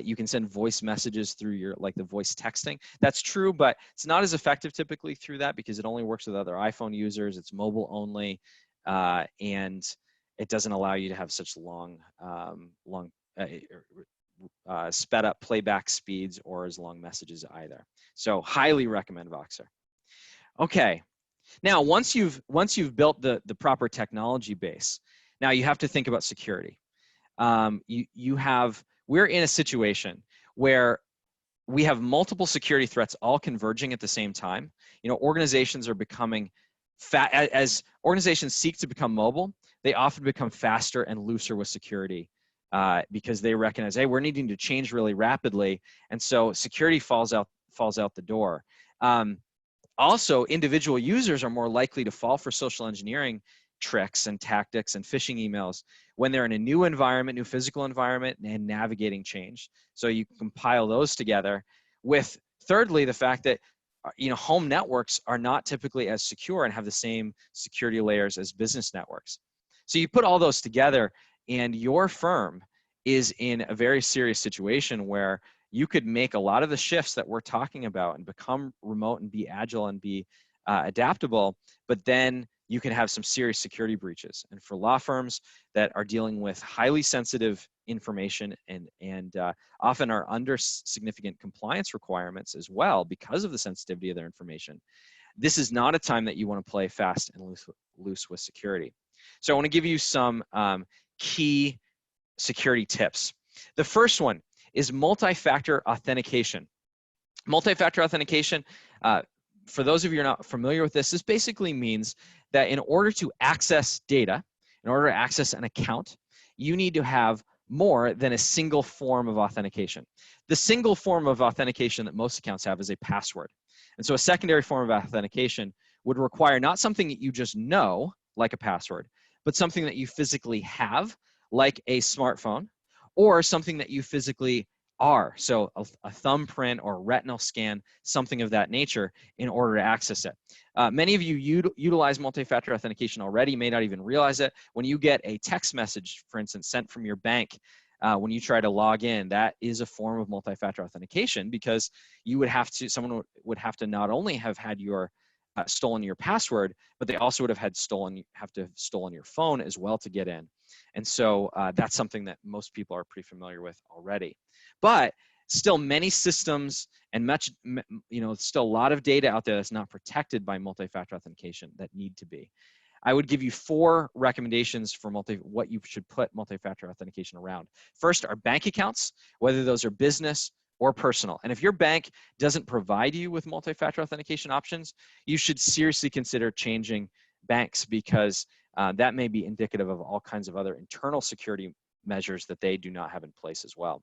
You can send voice messages through the voice texting. That's true, but it's not as effective typically through that because it only works with other iPhone users. It's mobile only, and it doesn't allow you to have such long sped up playback speeds or as long messages either. So highly recommend Voxer. Okay. Now, once you've built the proper technology base, now you have to think about security. we're in a situation where we have multiple security threats all converging at the same time. Organizations are becoming as organizations seek to become mobile, they often become faster and looser with security because they recognize, hey, we're needing to change really rapidly, and so security falls out the door. Also, individual users are more likely to fall for social engineering tricks and tactics and phishing emails when they're in a new environment, new physical environment, and navigating change. So you compile those together with, thirdly, the fact that home networks are not typically as secure and have the same security layers as business networks. So you put all those together, and your firm is in a very serious situation where you could make a lot of the shifts that we're talking about and become remote and be agile and be adaptable, but then you can have some serious security breaches. And for law firms that are dealing with highly sensitive information and often are under significant compliance requirements as well because of the sensitivity of their information, this is not a time that you want to play fast and loose with security. So I want to give you some key security tips. The first one is multi-factor authentication. Multi-factor authentication, for those of you who are not familiar with this basically means that in order to access data, in order to access an account, you need to have more than a single form of authentication. The single form of authentication that most accounts have is a password. And so a secondary form of authentication would require not something that you just know, like a password, but something that you physically have, like a smartphone, or something that you physically are. So a thumbprint or retinal scan, something of that nature, in order to access it. Many of you utilize multi-factor authentication already, may not even realize it. When you get a text message, for instance, sent from your bank, when you try to log in, that is a form of multi-factor authentication, because someone would have to not only have had your stolen your password, but they also would have stolen your phone as well to get in. And so that's something that most people are pretty familiar with already. But still, many systems and still a lot of data out there that's not protected by multi-factor authentication that need to be. I would give you 4 recommendations for what you should put multi-factor authentication around. First are bank accounts, whether those are business or personal. And if your bank doesn't provide you with multi-factor authentication options, you should seriously consider changing banks, because that may be indicative of all kinds of other internal security measures that they do not have in place as well.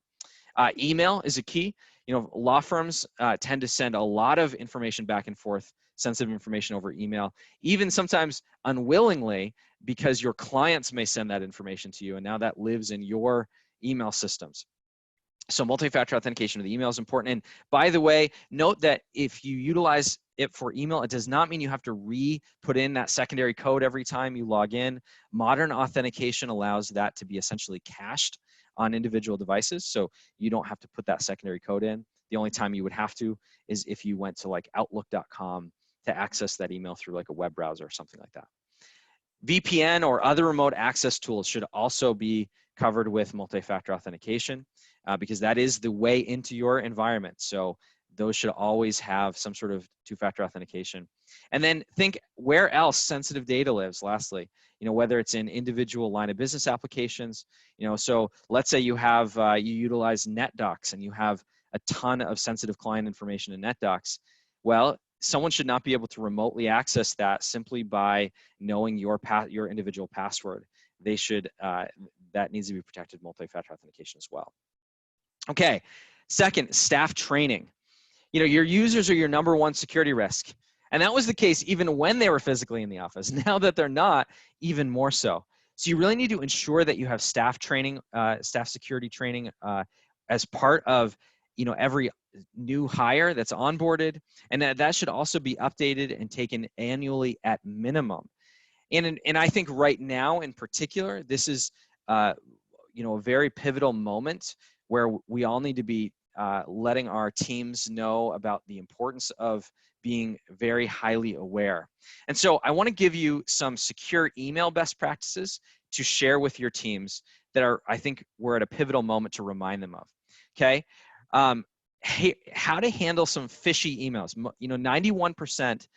Email is a key. Law firms tend to send a lot of information back and forth, sensitive information over email, even sometimes unwillingly, because your clients may send that information to you, and now that lives in your email systems. So multi-factor authentication of the email is important. And by the way, note that if you utilize it for email, it does not mean you have to put in that secondary code every time you log in. Modern authentication allows that to be essentially cached on individual devices, so you don't have to put that secondary code in. The only time you would have to is if you went to like outlook.com to access that email through like a web browser or something like that. VPN or other remote access tools should also be covered with multi-factor authentication, because that is the way into your environment. So those should always have some sort of 2-factor authentication. And then think where else sensitive data lives, lastly, whether it's in individual line of business applications, so let's say you utilize NetDocs and you have a ton of sensitive client information in NetDocs. Well, someone should not be able to remotely access that simply by knowing your individual password. That needs to be protected multi-factor authentication as well. Okay, second, staff training. Your users are your #1 security risk. And that was the case even when they were physically in the office. Now that they're not, even more so. So you really need to ensure that you have staff training, staff security training as part of every new hire that's onboarded. And that should also be updated and taken annually at minimum. And I think right now in particular, this is a very pivotal moment where we all need to be letting our teams know about the importance of being very highly aware. And so I want to give you some secure email best practices to share with your teams that I think we're at a pivotal moment to remind them of. Okay. How to handle some fishy emails. 91%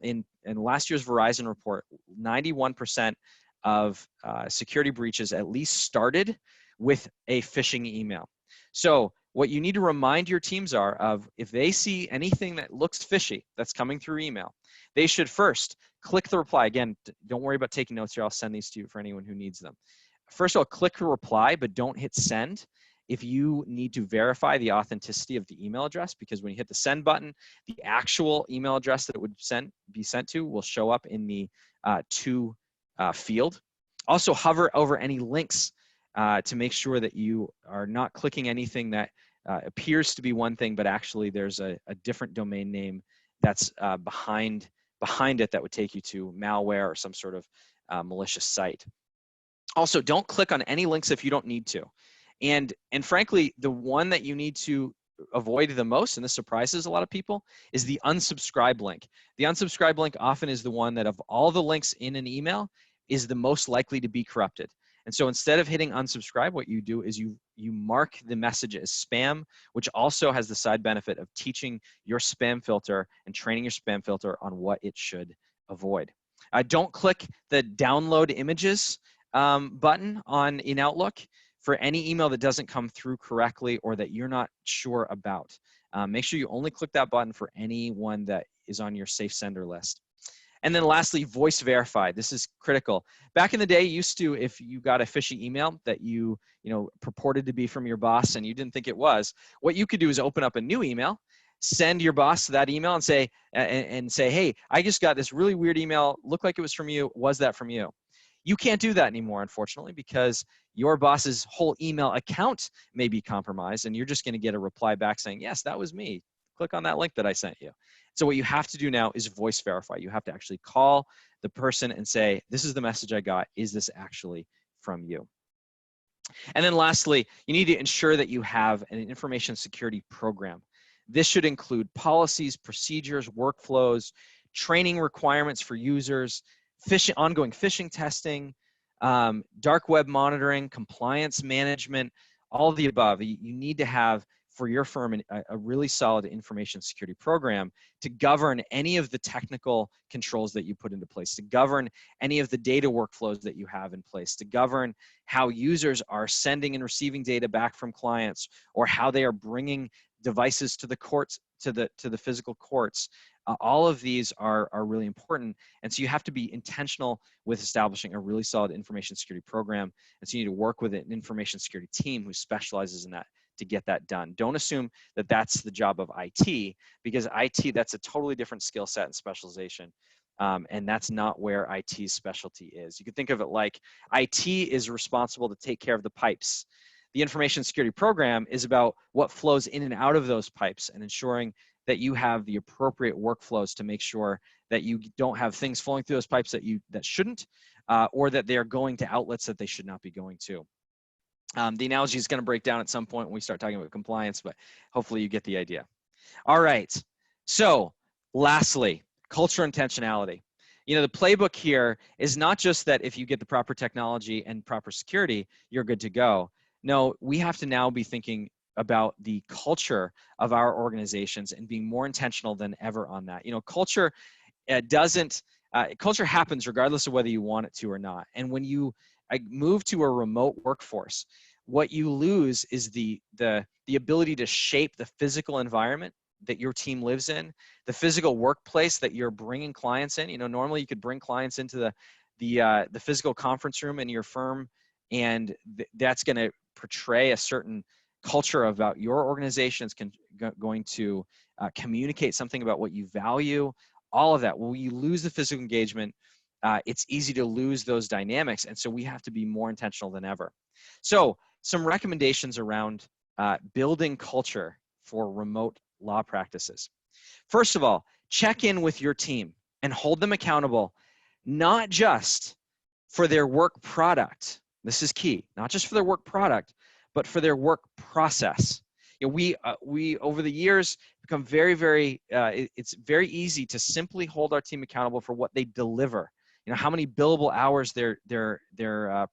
in last year's Verizon report, 91% of security breaches at least started with a phishing email. So what you need to remind your teams are of, if they see anything that looks fishy that's coming through email, they should first click the reply. Again, don't worry about taking notes here. I'll send these to you for anyone who needs them. First of all, click the reply, but don't hit send if you need to verify the authenticity of the email address, because when you hit the send button, the actual email address that it would be sent to will show up in the to field. Also, hover over any links to make sure that you are not clicking anything that appears to be one thing, but actually there's a different domain name that's behind it that would take you to malware or some sort of malicious site. Also, don't click on any links if you don't need to. And frankly, the one that you need to avoid the most, and this surprises a lot of people, is the unsubscribe link. The unsubscribe link often is the one that, of all the links in an email, is the most likely to be corrupted. And so instead of hitting unsubscribe, what you do is you mark the message as spam, which also has the side benefit of teaching your spam filter and training your spam filter on what it should avoid. Don't click the download images button in Outlook for any email that doesn't come through correctly or that you're not sure about. Make sure you only click that button for anyone that is on your safe sender list. And then lastly, voice verify. This is critical. Back in the day, used to, if you got a phishing email that you purported to be from your boss and you didn't think it was, what you could do is open up a new email, send your boss that email and say, hey, I just got this really weird email. Looked like it was from you. Was that from you? You can't do that anymore, unfortunately, because your boss's whole email account may be compromised, and you're just going to get a reply back saying, yes, that was me. Click on that link that I sent you. So what you have to do now is voice verify. You have to actually call the person and say, this is the message I got. Is this actually from you? And then lastly, you need to ensure that you have an information security program. This should include policies, procedures, workflows, training requirements for users, ongoing phishing testing, dark web monitoring, compliance management, all of the above. You need to have, for your firm, a really solid information security program to govern any of the technical controls that you put into place, to govern any of the data workflows that you have in place, to govern how users are sending and receiving data back from clients, or how they are bringing devices to the courts, to the physical courts. All of these are really important. And so you have to be intentional with establishing a really solid information security program. And so you need to work with an information security team who specializes in that to get that done. Don't assume that that's the job of IT, because IT, that's a totally different skill set and specialization. And that's not where IT's specialty is. You could think of it like IT is responsible to take care of the pipes. The information security program is about what flows in and out of those pipes and ensuring that you have the appropriate workflows to make sure that you don't have things flowing through those pipes that shouldn't, or that they are going to outlets that they should not be going to. The analogy is going to break down at some point when we start talking about compliance, but hopefully you get the idea. All right. So lastly, culture intentionality. The playbook here is not just that if you get the proper technology and proper security, you're good to go. No, we have to now be thinking about the culture of our organizations and being more intentional than ever on that. Culture culture happens regardless of whether you want it to or not. And when you move to a remote workforce, what you lose is the ability to shape the physical environment that your team lives in, the physical workplace that you're bringing clients in. Normally you could bring clients into the physical conference room in your firm, and that's going to portray a certain culture about your organization. It's going to communicate something about what you value, all of that. When you lose the physical engagement, it's easy to lose those dynamics. And so we have to be more intentional than ever. So some recommendations around building culture for remote law practices. First of all, check in with your team and hold them accountable, not just for their work product. This is key, not just for their work product, but for their work process. We over the years become very, it's very easy to simply hold our team accountable for what they deliver. How many billable hours they're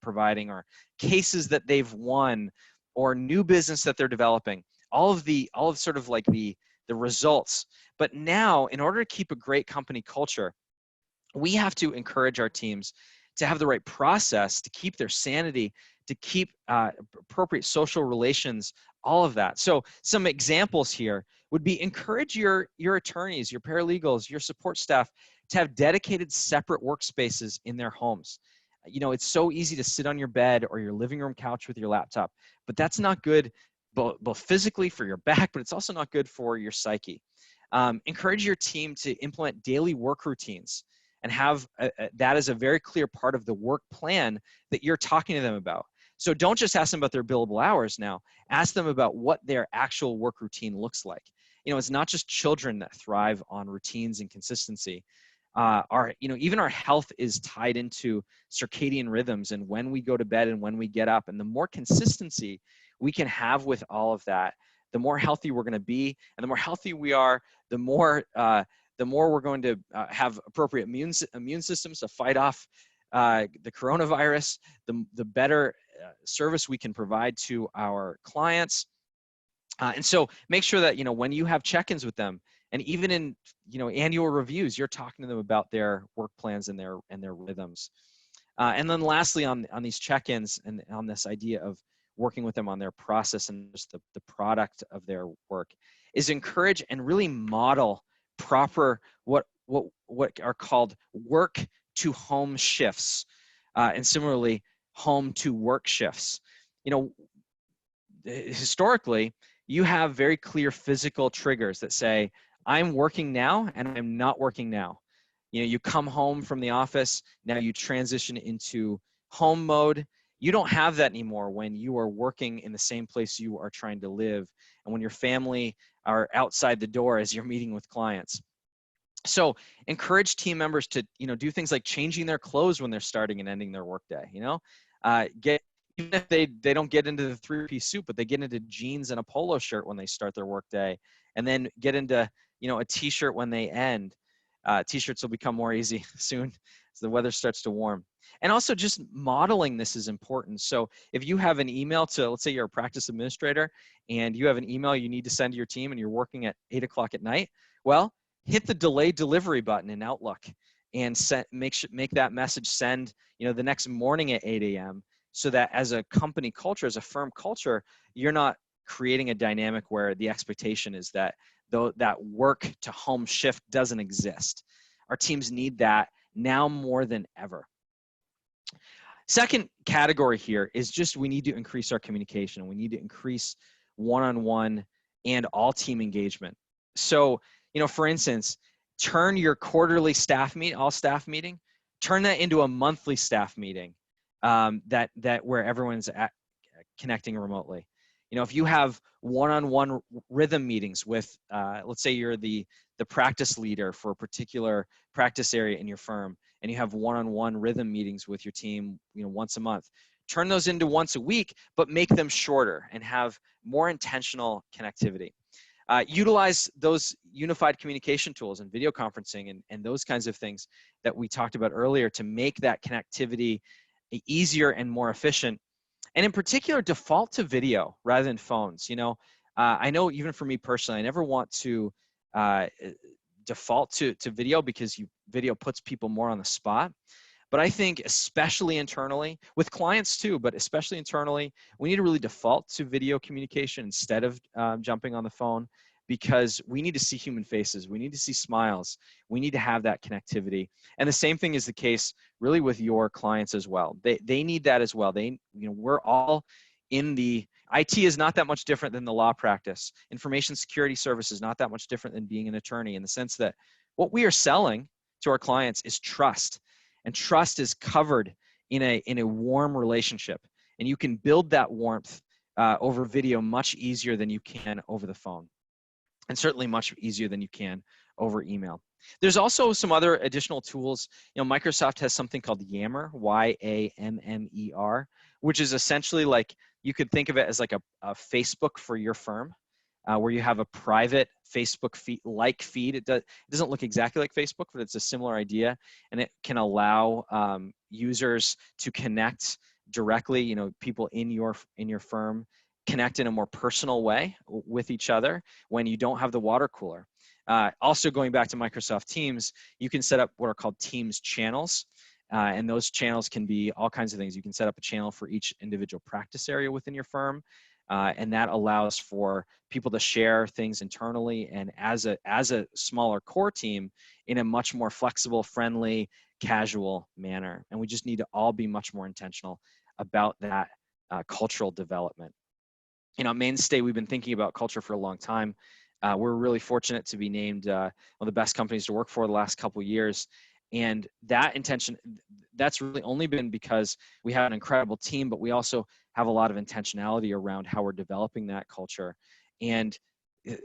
providing, or cases that they've won, or new business that they're developing. All of sort of like the results. But now, in order to keep a great company culture, we have to encourage our teams to have the right process, to keep their sanity, to keep appropriate social relations, all of that. So some examples here would be encourage your attorneys, your paralegals, your support staff to have dedicated separate workspaces in their homes. You know, it's so easy to sit on your bed or your living room couch with your laptop, but that's not good both physically for your back, but it's also not good for your psyche. Encourage your team to implement daily work routines and have that as a very clear part of the work plan that you're talking to them about. So don't just ask them about their billable hours now. Ask them about what their actual work routine looks like. You know, it's not just children that thrive on routines and consistency. Even our health is tied into circadian rhythms and when we go to bed and when we get up. And the more consistency we can have with all of that, the more healthy we're going to be. And the more healthy we are, the more we're going to have appropriate immune systems to fight off the coronavirus, the better service we can provide to our clients. And so make sure that, you know, when you have check-ins with them, and even in, you know, annual reviews, you're talking to them about their work plans and their rhythms. And then lastly, on these check-ins and on this idea of working with them on their process and just the product of their work, is encourage and really model proper what are called work to home shifts, and similarly home to work shifts. You know, historically, you have very clear physical triggers that say, I'm working now and I'm not working now. You know, you come home from the office, now you transition into home mode. You don't have that anymore when you are working in the same place you are trying to live and when your family are outside the door as you're meeting with clients. So encourage team members to, you know, do things like changing their clothes when they're starting and ending their workday. You know, even if they don't get into the three-piece suit, but they get into jeans and a polo shirt when they start their workday, and then get into, you know, a t-shirt when they end. T-shirts will become more easy soon as the weather starts to warm. And also just modeling this is important. So if you have an email to, let's say you're a practice administrator and you have an email you need to send to your team and you're working at 8 o'clock at night, well, hit the delayed delivery button in Outlook and make that message send, you know, the next morning at 8 a.m. so that as a company culture, as a firm culture, you're not creating a dynamic where the expectation is that that work to home shift doesn't exist. Our teams need that now more than ever. Second category here is just we need to increase our communication. We need to increase one-on-one and all team engagement. So, you know, for instance, turn your quarterly all staff meeting, turn that into a monthly staff meeting that where everyone's connecting remotely. You know, if you have one-on-one rhythm meetings with, let's say you're the practice leader for a particular practice area in your firm, and you have one-on-one rhythm meetings with your team, you know, once a month, turn those into once a week, but make them shorter and have more intentional connectivity. Utilize those unified communication tools and video conferencing and those kinds of things that we talked about earlier to make that connectivity easier and more efficient. And in particular, default to video rather than phones. You know, I know even for me personally, I never want to default to video because video puts people more on the spot. But I think especially internally, with clients too, but especially internally, we need to really default to video communication instead of jumping on the phone, because we need to see human faces. We need to see smiles. We need to have that connectivity. And the same thing is the case really with your clients as well. They need that as well. We're all in the, IT is not that much different than the law practice. Information security service is not that much different than being an attorney, in the sense that what we are selling to our clients is trust. And trust is covered in a warm relationship. And you can build that warmth over video much easier than you can over the phone. And certainly much easier than you can over email. There's also some other additional tools. You know, Microsoft has something called Yammer, Y-A-M-M-E-R, which is essentially like, you could think of it as like a Facebook for your firm, where you have a private Facebook feed. It doesn't look exactly like Facebook, but it's a similar idea, and it can allow users to connect directly. You know, people in your firm connect in a more personal way with each other when you don't have the water cooler. Also, going back to Microsoft Teams, you can set up what are called Teams channels. And those channels can be all kinds of things. You can set up a channel for each individual practice area within your firm. And that allows for people to share things internally and as a smaller core team in a much more flexible, friendly, casual manner. And we just need to all be much more intentional about that cultural development. You know, at Mainstay, we've been thinking about culture for a long time. We're really fortunate to be named one of the best companies to work for the last couple of years. And that intention, that's really only been because we have an incredible team, but we also have a lot of intentionality around how we're developing that culture and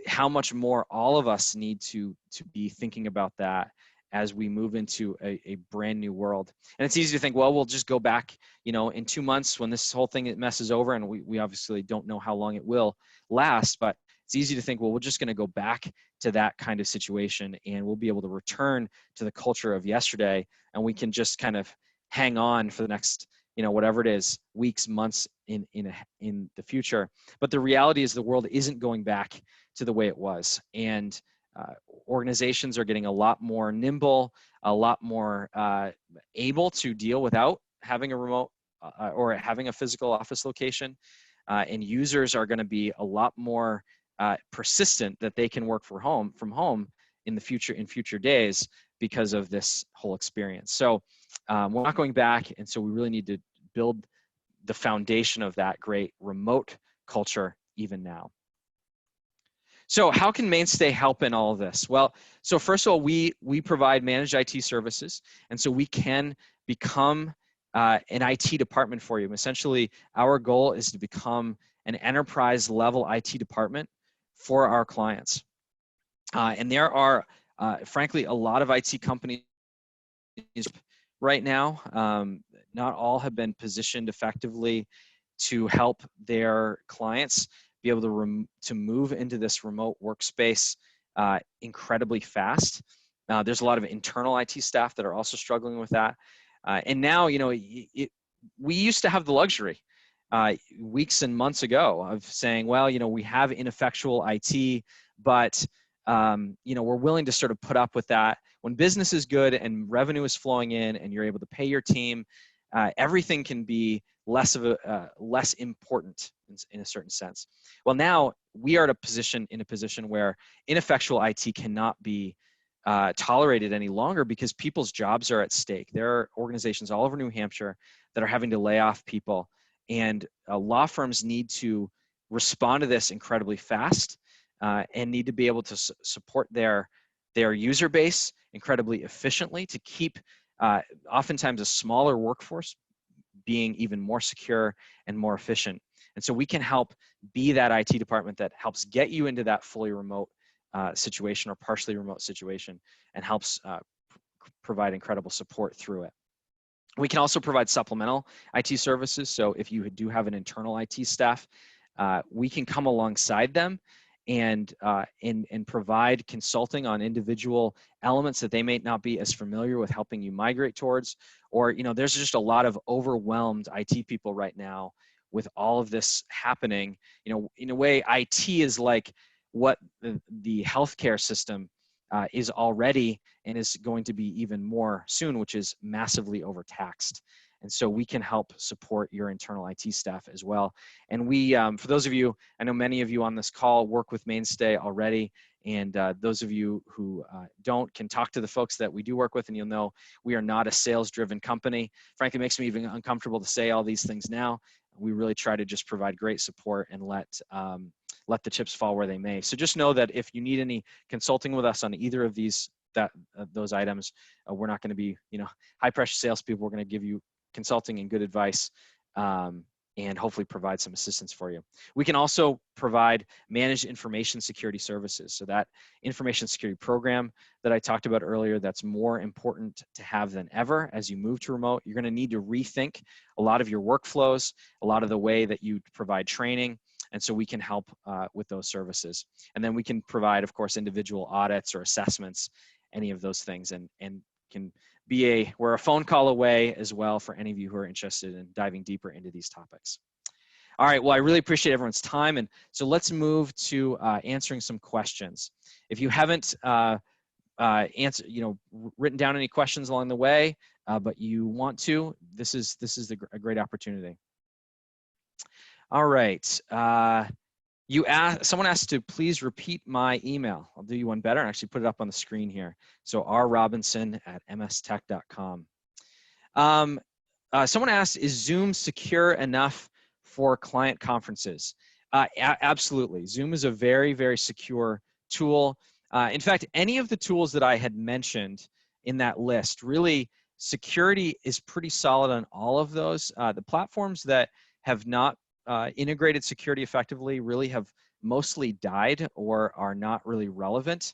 how much more all of us need to be thinking about that as we move into a brand new world. And it's easy to think, well, we'll just go back, you know, in 2 months when this whole thing messes over, and we obviously don't know how long it will last, but it's easy to think, well, we're just going to go back to that kind of situation and we'll be able to return to the culture of yesterday, and we can just kind of hang on for the next, you know, whatever it is, weeks, months in the future. But the reality is the world isn't going back to the way it was. And organizations are getting a lot more nimble, a lot more able to deal without having a remote or having a physical office location. And users are going to be a lot more persistent that they can work from home in the future days because of this whole experience. So we're not going back, and so we really need to build the foundation of that great remote culture even now. So how can Mainstay help in all of this? Well, so first of all, we provide managed IT services, and so we can become an IT department for you. Essentially, our goal is to become an enterprise level IT department for our clients. And there are, frankly, a lot of IT companies right now. Not all have been positioned effectively to help their clients be able to move into this remote workspace incredibly fast. There's a lot of internal IT staff that are also struggling with that. And now, you know, we used to have the luxury weeks and months ago of saying, well, you know, we have ineffectual IT, but you know, we're willing to sort of put up with that. When business is good and revenue is flowing in and you're able to pay your team, everything can be less important in a certain sense. Well, now we are in a position where ineffectual IT cannot be tolerated any longer because people's jobs are at stake. There are organizations all over New Hampshire that are having to lay off people, and law firms need to respond to this incredibly fast and need to be able to support their user base incredibly efficiently to keep oftentimes a smaller workforce being even more secure and more efficient. And so we can help be that IT department that helps get you into that fully remote situation or partially remote situation and helps provide incredible support through it. We can also provide supplemental IT services. So if you do have an internal IT staff, we can come alongside them and provide consulting on individual elements that they may not be as familiar with helping you migrate towards. Or, you know, there's just a lot of overwhelmed IT people right now with all of this happening. You know, in a way, IT is like what the healthcare system is already and is going to be even more soon, which is massively overtaxed. And so we can help support your internal IT staff as well. And we, for those of you, I know many of you on this call work with Mainstay already. And those of you who don't can talk to the folks that we do work with, and you'll know we are not a sales-driven company. Frankly, it makes me even uncomfortable to say all these things now. We really try to just provide great support and let the chips fall where they may. So just know that if you need any consulting with us on either of those items, we're not going to be, you know, high-pressure salespeople. We're going to give you consulting and good advice and hopefully provide some assistance for you. We can also provide managed information security services. So that information security program that I talked about earlier, that's more important to have than ever as you move to remote. You're going to need to rethink a lot of your workflows, a lot of the way that you provide training. And so we can help with those services. And then we can provide, of course, individual audits or assessments, any of those things, and can be we're a phone call away as well for any of you who are interested in diving deeper into these topics. All right, well, I really appreciate everyone's time. And so let's move to answering some questions. If you haven't written down any questions along the way, but you want to, this is a great opportunity. All right. Someone asked to please repeat my email. I'll do you one better and actually put it up on the screen here. So rrobinson@mstech.com. Someone asked, is Zoom secure enough for client conferences? Absolutely. Zoom is a very, very secure tool. In fact, any of the tools that I had mentioned in that list, really security is pretty solid on all of those. The platforms that have not integrated security effectively really have mostly died or are not really relevant.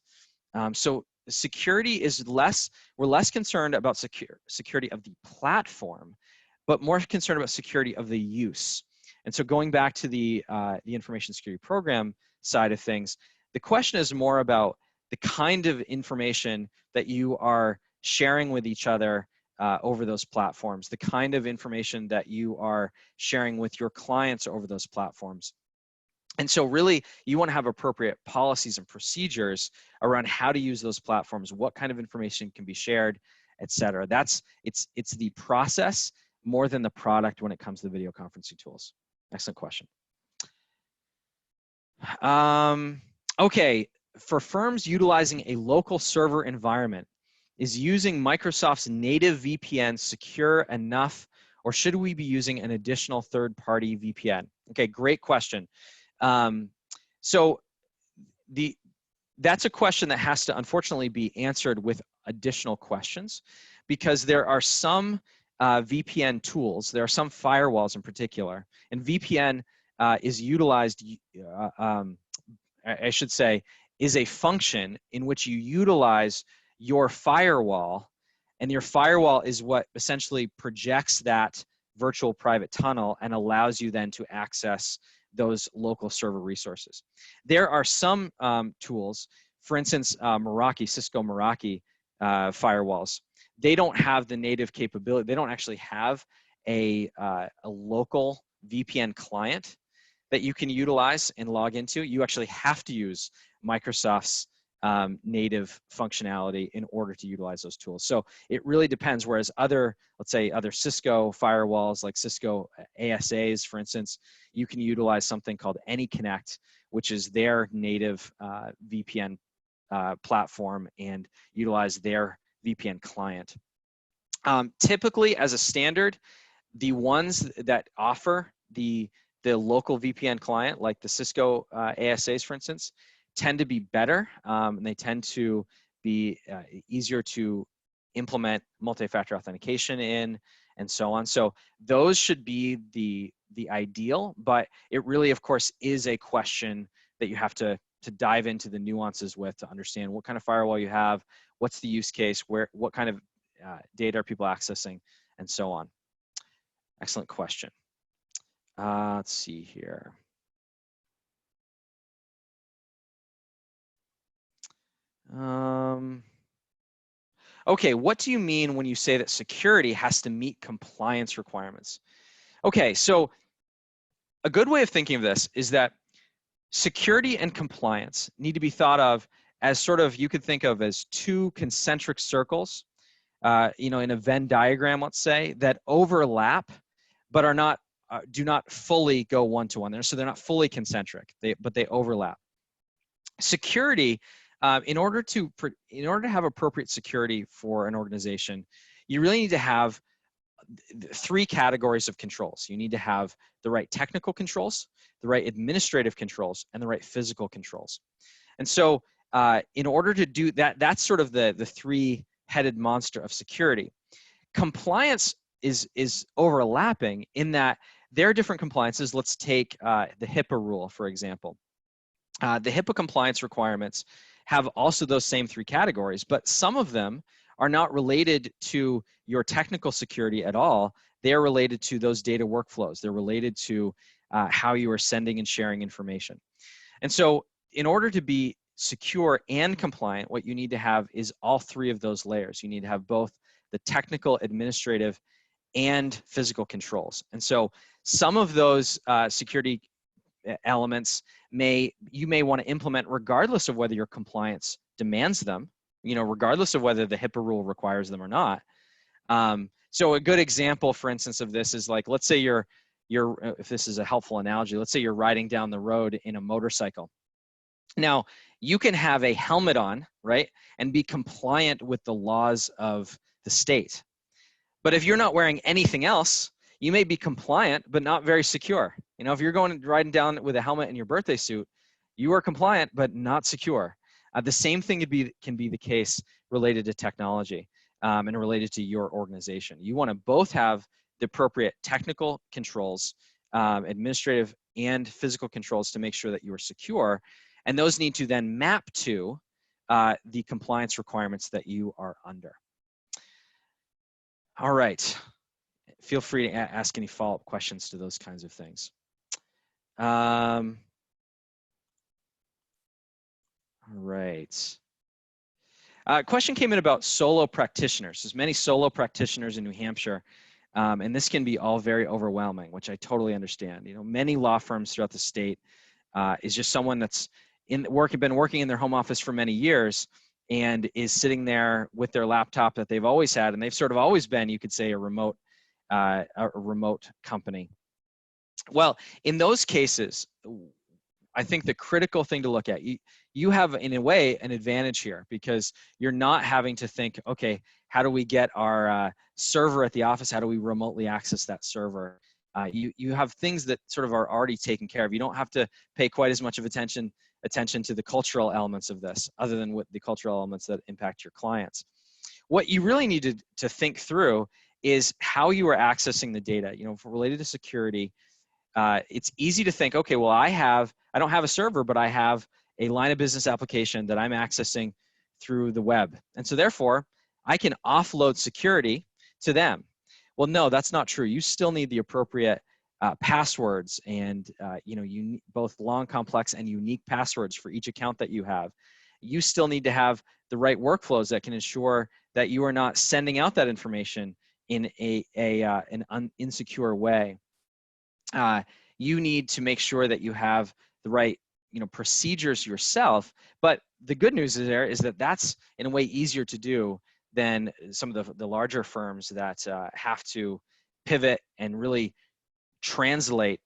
So security is we're less concerned about security of the platform, but more concerned about security of the use. And so going back to the information security program side of things, the question is more about the kind of information that you are sharing with each other over those platforms, the kind of information that you are sharing with your clients over those platforms. And so really, you want to have appropriate policies and procedures around how to use those platforms, what kind of information can be shared, et cetera. It's the process more than the product when it comes to the video conferencing tools. Excellent question. Okay, for firms utilizing a local server environment, is using Microsoft's native VPN secure enough, or should we be using an additional third-party VPN? Okay, great question. So that's a question that has to unfortunately be answered with additional questions, because there are some VPN tools, there are some firewalls in particular, and VPN is utilized, I should say, is a function in which you utilize your firewall, and your firewall is what essentially projects that virtual private tunnel and allows you then to access those local server resources. There are some tools, for instance, Cisco Meraki firewalls. They don't have the native capability. They don't actually have a local VPN client that you can utilize and log into. You actually have to use Microsoft's native functionality in order to utilize those tools. So it really depends. Whereas let's say other Cisco firewalls, like Cisco ASAs, for instance, you can utilize something called AnyConnect, which is their native VPN platform, and utilize their VPN client. Typically, as a standard, the ones that offer the local VPN client, like the Cisco ASAs, for instance, tend to be better, and they tend to be easier to implement multi-factor authentication in, and so on. So those should be the ideal, but it really, of course, is a question that you have to dive into the nuances with, to understand what kind of firewall you have, what's the use case, what kind of data are people accessing, and so on. Excellent question. Let's see here. Okay, what do you mean when you say that security has to meet compliance requirements? Okay, so a good way of thinking of this is that security and compliance need to be thought of as sort of, you could think of as two concentric circles, in a Venn diagram, let's say, that overlap, but are not, do not fully go one-to-one. So they're not fully concentric, but they overlap. Security, in order to have appropriate security for an organization, you really need to have three categories of controls. You need to have the right technical controls, the right administrative controls, and the right physical controls. And so in order to do that, that's sort of the three-headed monster of security. Compliance is overlapping in that there are different compliances. Let's take the HIPAA rule, for example. The HIPAA compliance requirements have also those same three categories, but some of them are not related to your technical security at all. They are related to those data workflows. They're related to how you are sending and sharing information. And so in order to be secure and compliant, what you need to have is all three of those layers. You need to have both the technical, administrative, and physical controls. And so some of those security elements you may want to implement regardless of whether your compliance demands them, regardless of whether the HIPAA rule requires them or not. So a good example, for instance, of this is like, let's say if this is a helpful analogy, let's say you're riding down the road in a motorcycle. Now, you can have a helmet on, right, and be compliant with the laws of the state. But if you're not wearing anything else, you may be compliant, but not very secure. If you're riding down with a helmet in your birthday suit, you are compliant, but not secure. The same thing can be the case related to technology and related to your organization. You want to both have the appropriate technical controls, administrative and physical controls to make sure that you are secure. And those need to then map to the compliance requirements that you are under. All right. Feel free to ask any follow-up questions to those kinds of things. All right. Question came in about solo practitioners. There's many solo practitioners in New Hampshire, and this can be all very overwhelming, which I totally understand. Many law firms throughout the state is just someone that's been working in their home office for many years and is sitting there with their laptop that they've always had, and they've sort of always been, you could say, a remote company. Well, in those cases, I think the critical thing to look at, you have, in a way, an advantage here because you're not having to think, okay, how do we get our server at the office? How do we remotely access that server? You have things that sort of are already taken care of. You don't have to pay quite as much of attention to the cultural elements of this, other than what the cultural elements that impact your clients. What you really need to think through is how you are accessing the data. Related to security, it's easy to think, okay, well, I don't have a server, but I have a line of business application that I'm accessing through the web. And so therefore, I can offload security to them. Well, no, that's not true. You still need the appropriate passwords and both long, complex, and unique passwords for each account that you have. You still need to have the right workflows that can ensure that you are not sending out that information in an insecure way. You need to make sure that you have the right procedures yourself. But the good news is that that's in a way easier to do than some of the larger firms that have to pivot and really translate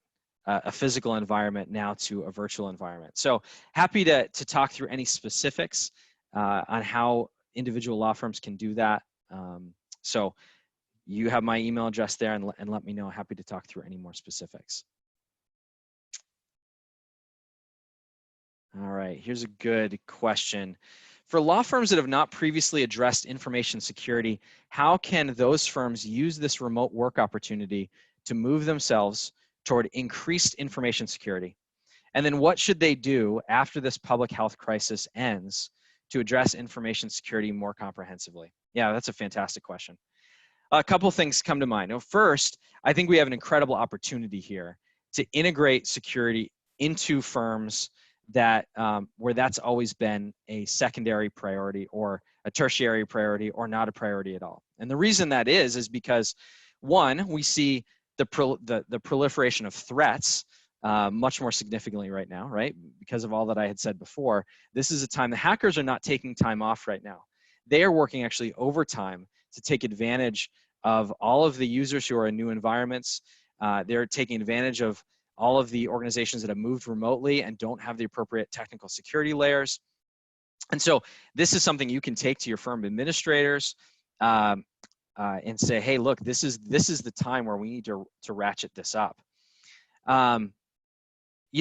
a physical environment now to a virtual environment. So happy to talk through any specifics on how individual law firms can do that. So you have my email address there, and let me know. Happy to talk through any more specifics. All right, here's a good question. For law firms that have not previously addressed information security, how can those firms use this remote work opportunity to move themselves toward increased information security? And then what should they do after this public health crisis ends to address information security more comprehensively? Yeah, that's a fantastic question. A couple things come to mind. First, I think we have an incredible opportunity here to integrate security into firms that where that's always been a secondary priority or a tertiary priority or not a priority at all. And the reason that is because, one, we see the proliferation of threats much more significantly right now, right? Because of all that I had said before, this is a time the hackers are not taking time off right now. They are working actually overtime to take advantage of all of the users who are in new environments. They're taking advantage of all of the organizations that have moved remotely and don't have the appropriate technical security layers. And so this is something you can take to your firm administrators and say, hey, look, this is the time where we need to ratchet this up.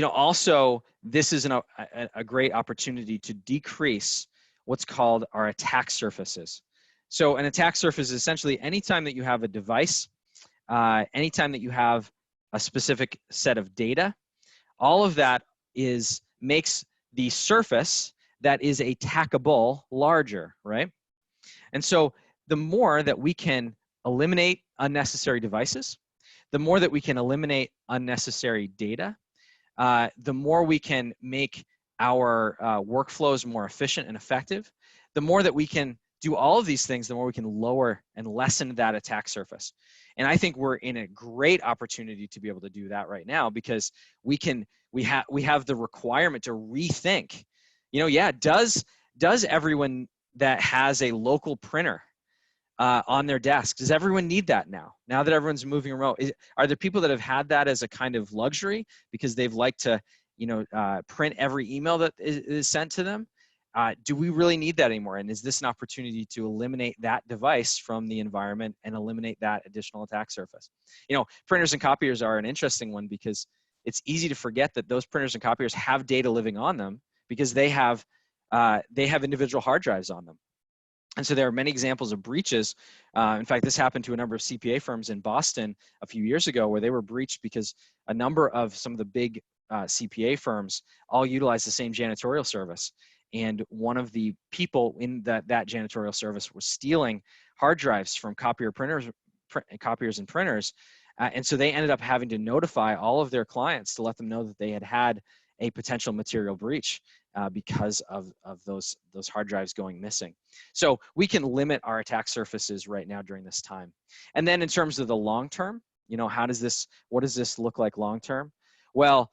Also, this is a great opportunity to decrease what's called our attack surfaces. So an attack surface is essentially anytime that you have a device, anytime that you have a specific set of data, all of that makes the surface that is attackable larger, right? And so the more that we can eliminate unnecessary devices, the more that we can eliminate unnecessary data, the more we can make our workflows more efficient and effective, the more that we can do all of these things, the more we can lower and lessen that attack surface. And I think we're in a great opportunity to be able to do that right now because we have the requirement to rethink. Does everyone that has a local printer on their desk? Does everyone need that now? Now that everyone's moving remote, are there people that have had that as a kind of luxury because they've liked to, print every email that is sent to them? Do we really need that anymore? And is this an opportunity to eliminate that device from the environment and eliminate that additional attack surface? Printers and copiers are an interesting one because it's easy to forget that those printers and copiers have data living on them because they have individual hard drives on them. And so there are many examples of breaches. In fact, this happened to a number of CPA firms in Boston a few years ago where they were breached because a number of some of the big CPA firms all utilize the same janitorial service. And one of the people in that janitorial service was stealing hard drives from copiers and printers. And so they ended up having to notify all of their clients to let them know that they had a potential material breach because of those hard drives going missing. So we can limit our attack surfaces right now during this time. And then in terms of the long term, what does this look like long term? Well,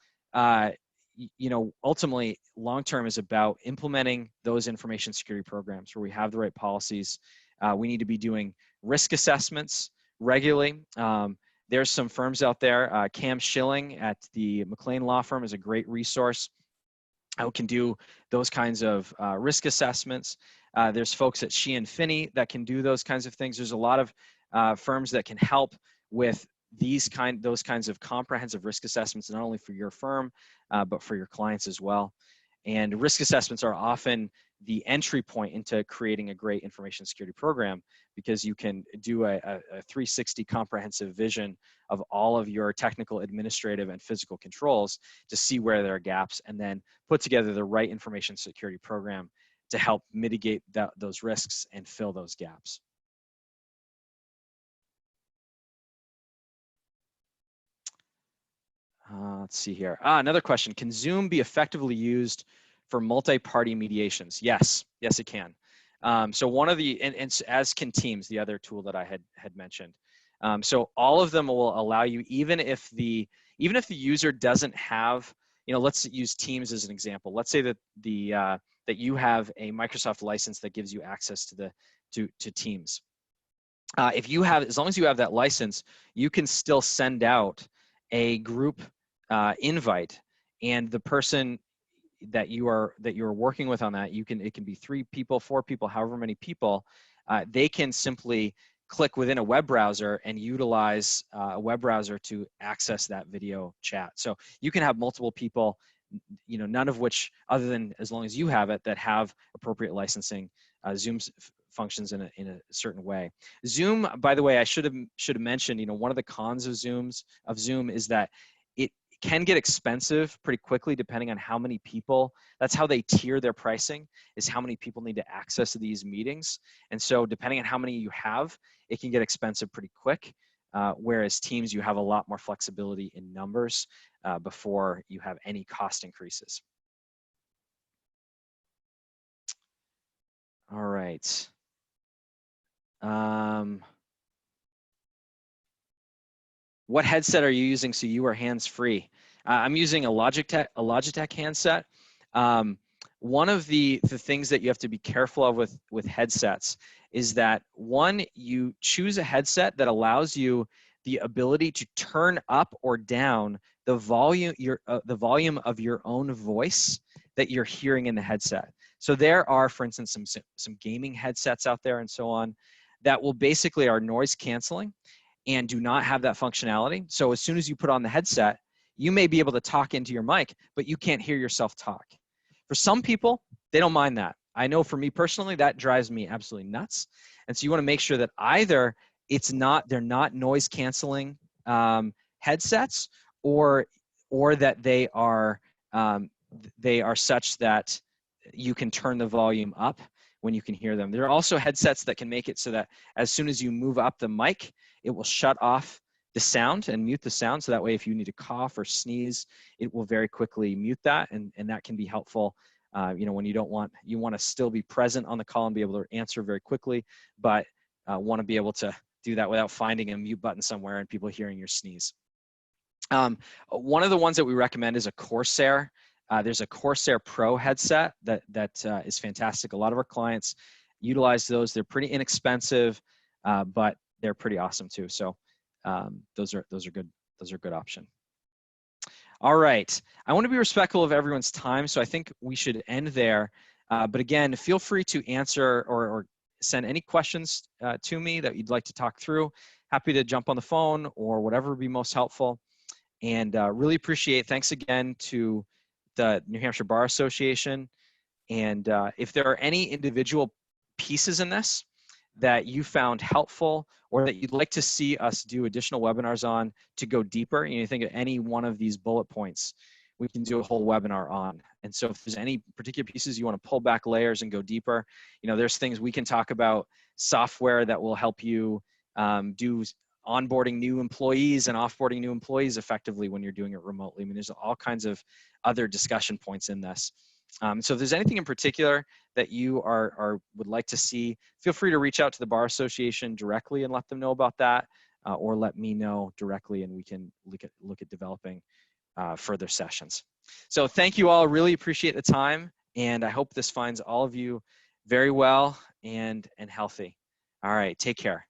ultimately, long term is about implementing those information security programs where we have the right policies. We need to be doing risk assessments regularly. There's some firms out there. Cam Schilling at the McLean Law Firm is a great resource. I can do those kinds of risk assessments. There's folks at Sheehan Finney that can do those kinds of things. There's a lot of firms that can help with those kinds of comprehensive risk assessments, not only for your firm, but for your clients as well. And risk assessments are often the entry point into creating a great information security program because you can do a 360 comprehensive vision of all of your technical, administrative, and physical controls to see where there are gaps and then put together the right information security program to help mitigate those risks and fill those gaps. Let's see here. Another question. Can Zoom be effectively used for multi-party mediations? Yes, it can. So one of the, and as can Teams, the other tool that I had mentioned. So all of them will allow you, even if the user doesn't have, let's use Teams as an example. Let's say that that you have a Microsoft license that gives you access to Teams. As long as you have that license, you can still send out a group invite, and the person that you are working with on that, it can be 3 people, 4 people, however many people, they can simply click within a web browser and utilize a web browser to access that video chat. So you can have multiple people, none of which, other than as long as you have it, that have appropriate licensing. Zoom functions in a certain way. Zoom, by the way, I should have mentioned, one of the cons of Zoom is that it can get expensive pretty quickly depending on how many people. That's how they tier their pricing, is how many people need to access these meetings. And so depending on how many you have, it can get expensive pretty quick. Whereas Teams, you have a lot more flexibility in numbers before you have any cost increases. All right. What headset are you using so you are hands-free? I'm using a Logitech handset. One of the things that you have to be careful of with headsets is that, one, you choose a headset that allows you the ability to turn up or down the volume of your own voice that you're hearing in the headset. So there are, for instance, some gaming headsets out there and so on that will basically are noise canceling and do not have that functionality. So as soon as you put on the headset, you may be able to talk into your mic, but you can't hear yourself talk. For some people, they don't mind that. I know for me personally, that drives me absolutely nuts. And so you want to make sure that either they're not noise canceling headsets, or that they are such that you can turn the volume up when you can hear them. There are also headsets that can make it so that as soon as you move up the mic, it will shut off the sound and mute the sound. So that way, if you need to cough or sneeze, it will very quickly mute that. And that can be helpful, when you want to still be present on the call and be able to answer very quickly, but want to be able to do that without finding a mute button somewhere and people hearing your sneeze. One of the ones that we recommend is a Corsair. There's a Corsair Pro headset that is fantastic. A lot of our clients, utilize those. They're pretty inexpensive, but they're pretty awesome too. So those are good. Those are a good option. All right. I want to be respectful of everyone's time, so I think we should end there. But again, feel free to answer or send any questions to me that you'd like to talk through. Happy to jump on the phone or whatever would be most helpful. And really appreciate, thanks again to the New Hampshire Bar Association. And if there are any individual pieces in this that you found helpful or that you'd like to see us do additional webinars on to go deeper, you think of any one of these bullet points, we can do a whole webinar on. And so if there's any particular pieces you want to pull back layers and go deeper, there's things we can talk about, software that will help you do onboarding new employees and offboarding new employees effectively when you're doing it remotely. I mean, there's all kinds of other discussion points in this. So if there's anything in particular that you would like to see, feel free to reach out to the Bar Association directly and let them know about that, or let me know directly, and we can look at developing further sessions. So thank you all. Really appreciate the time, and I hope this finds all of you very well and healthy. All right, take care.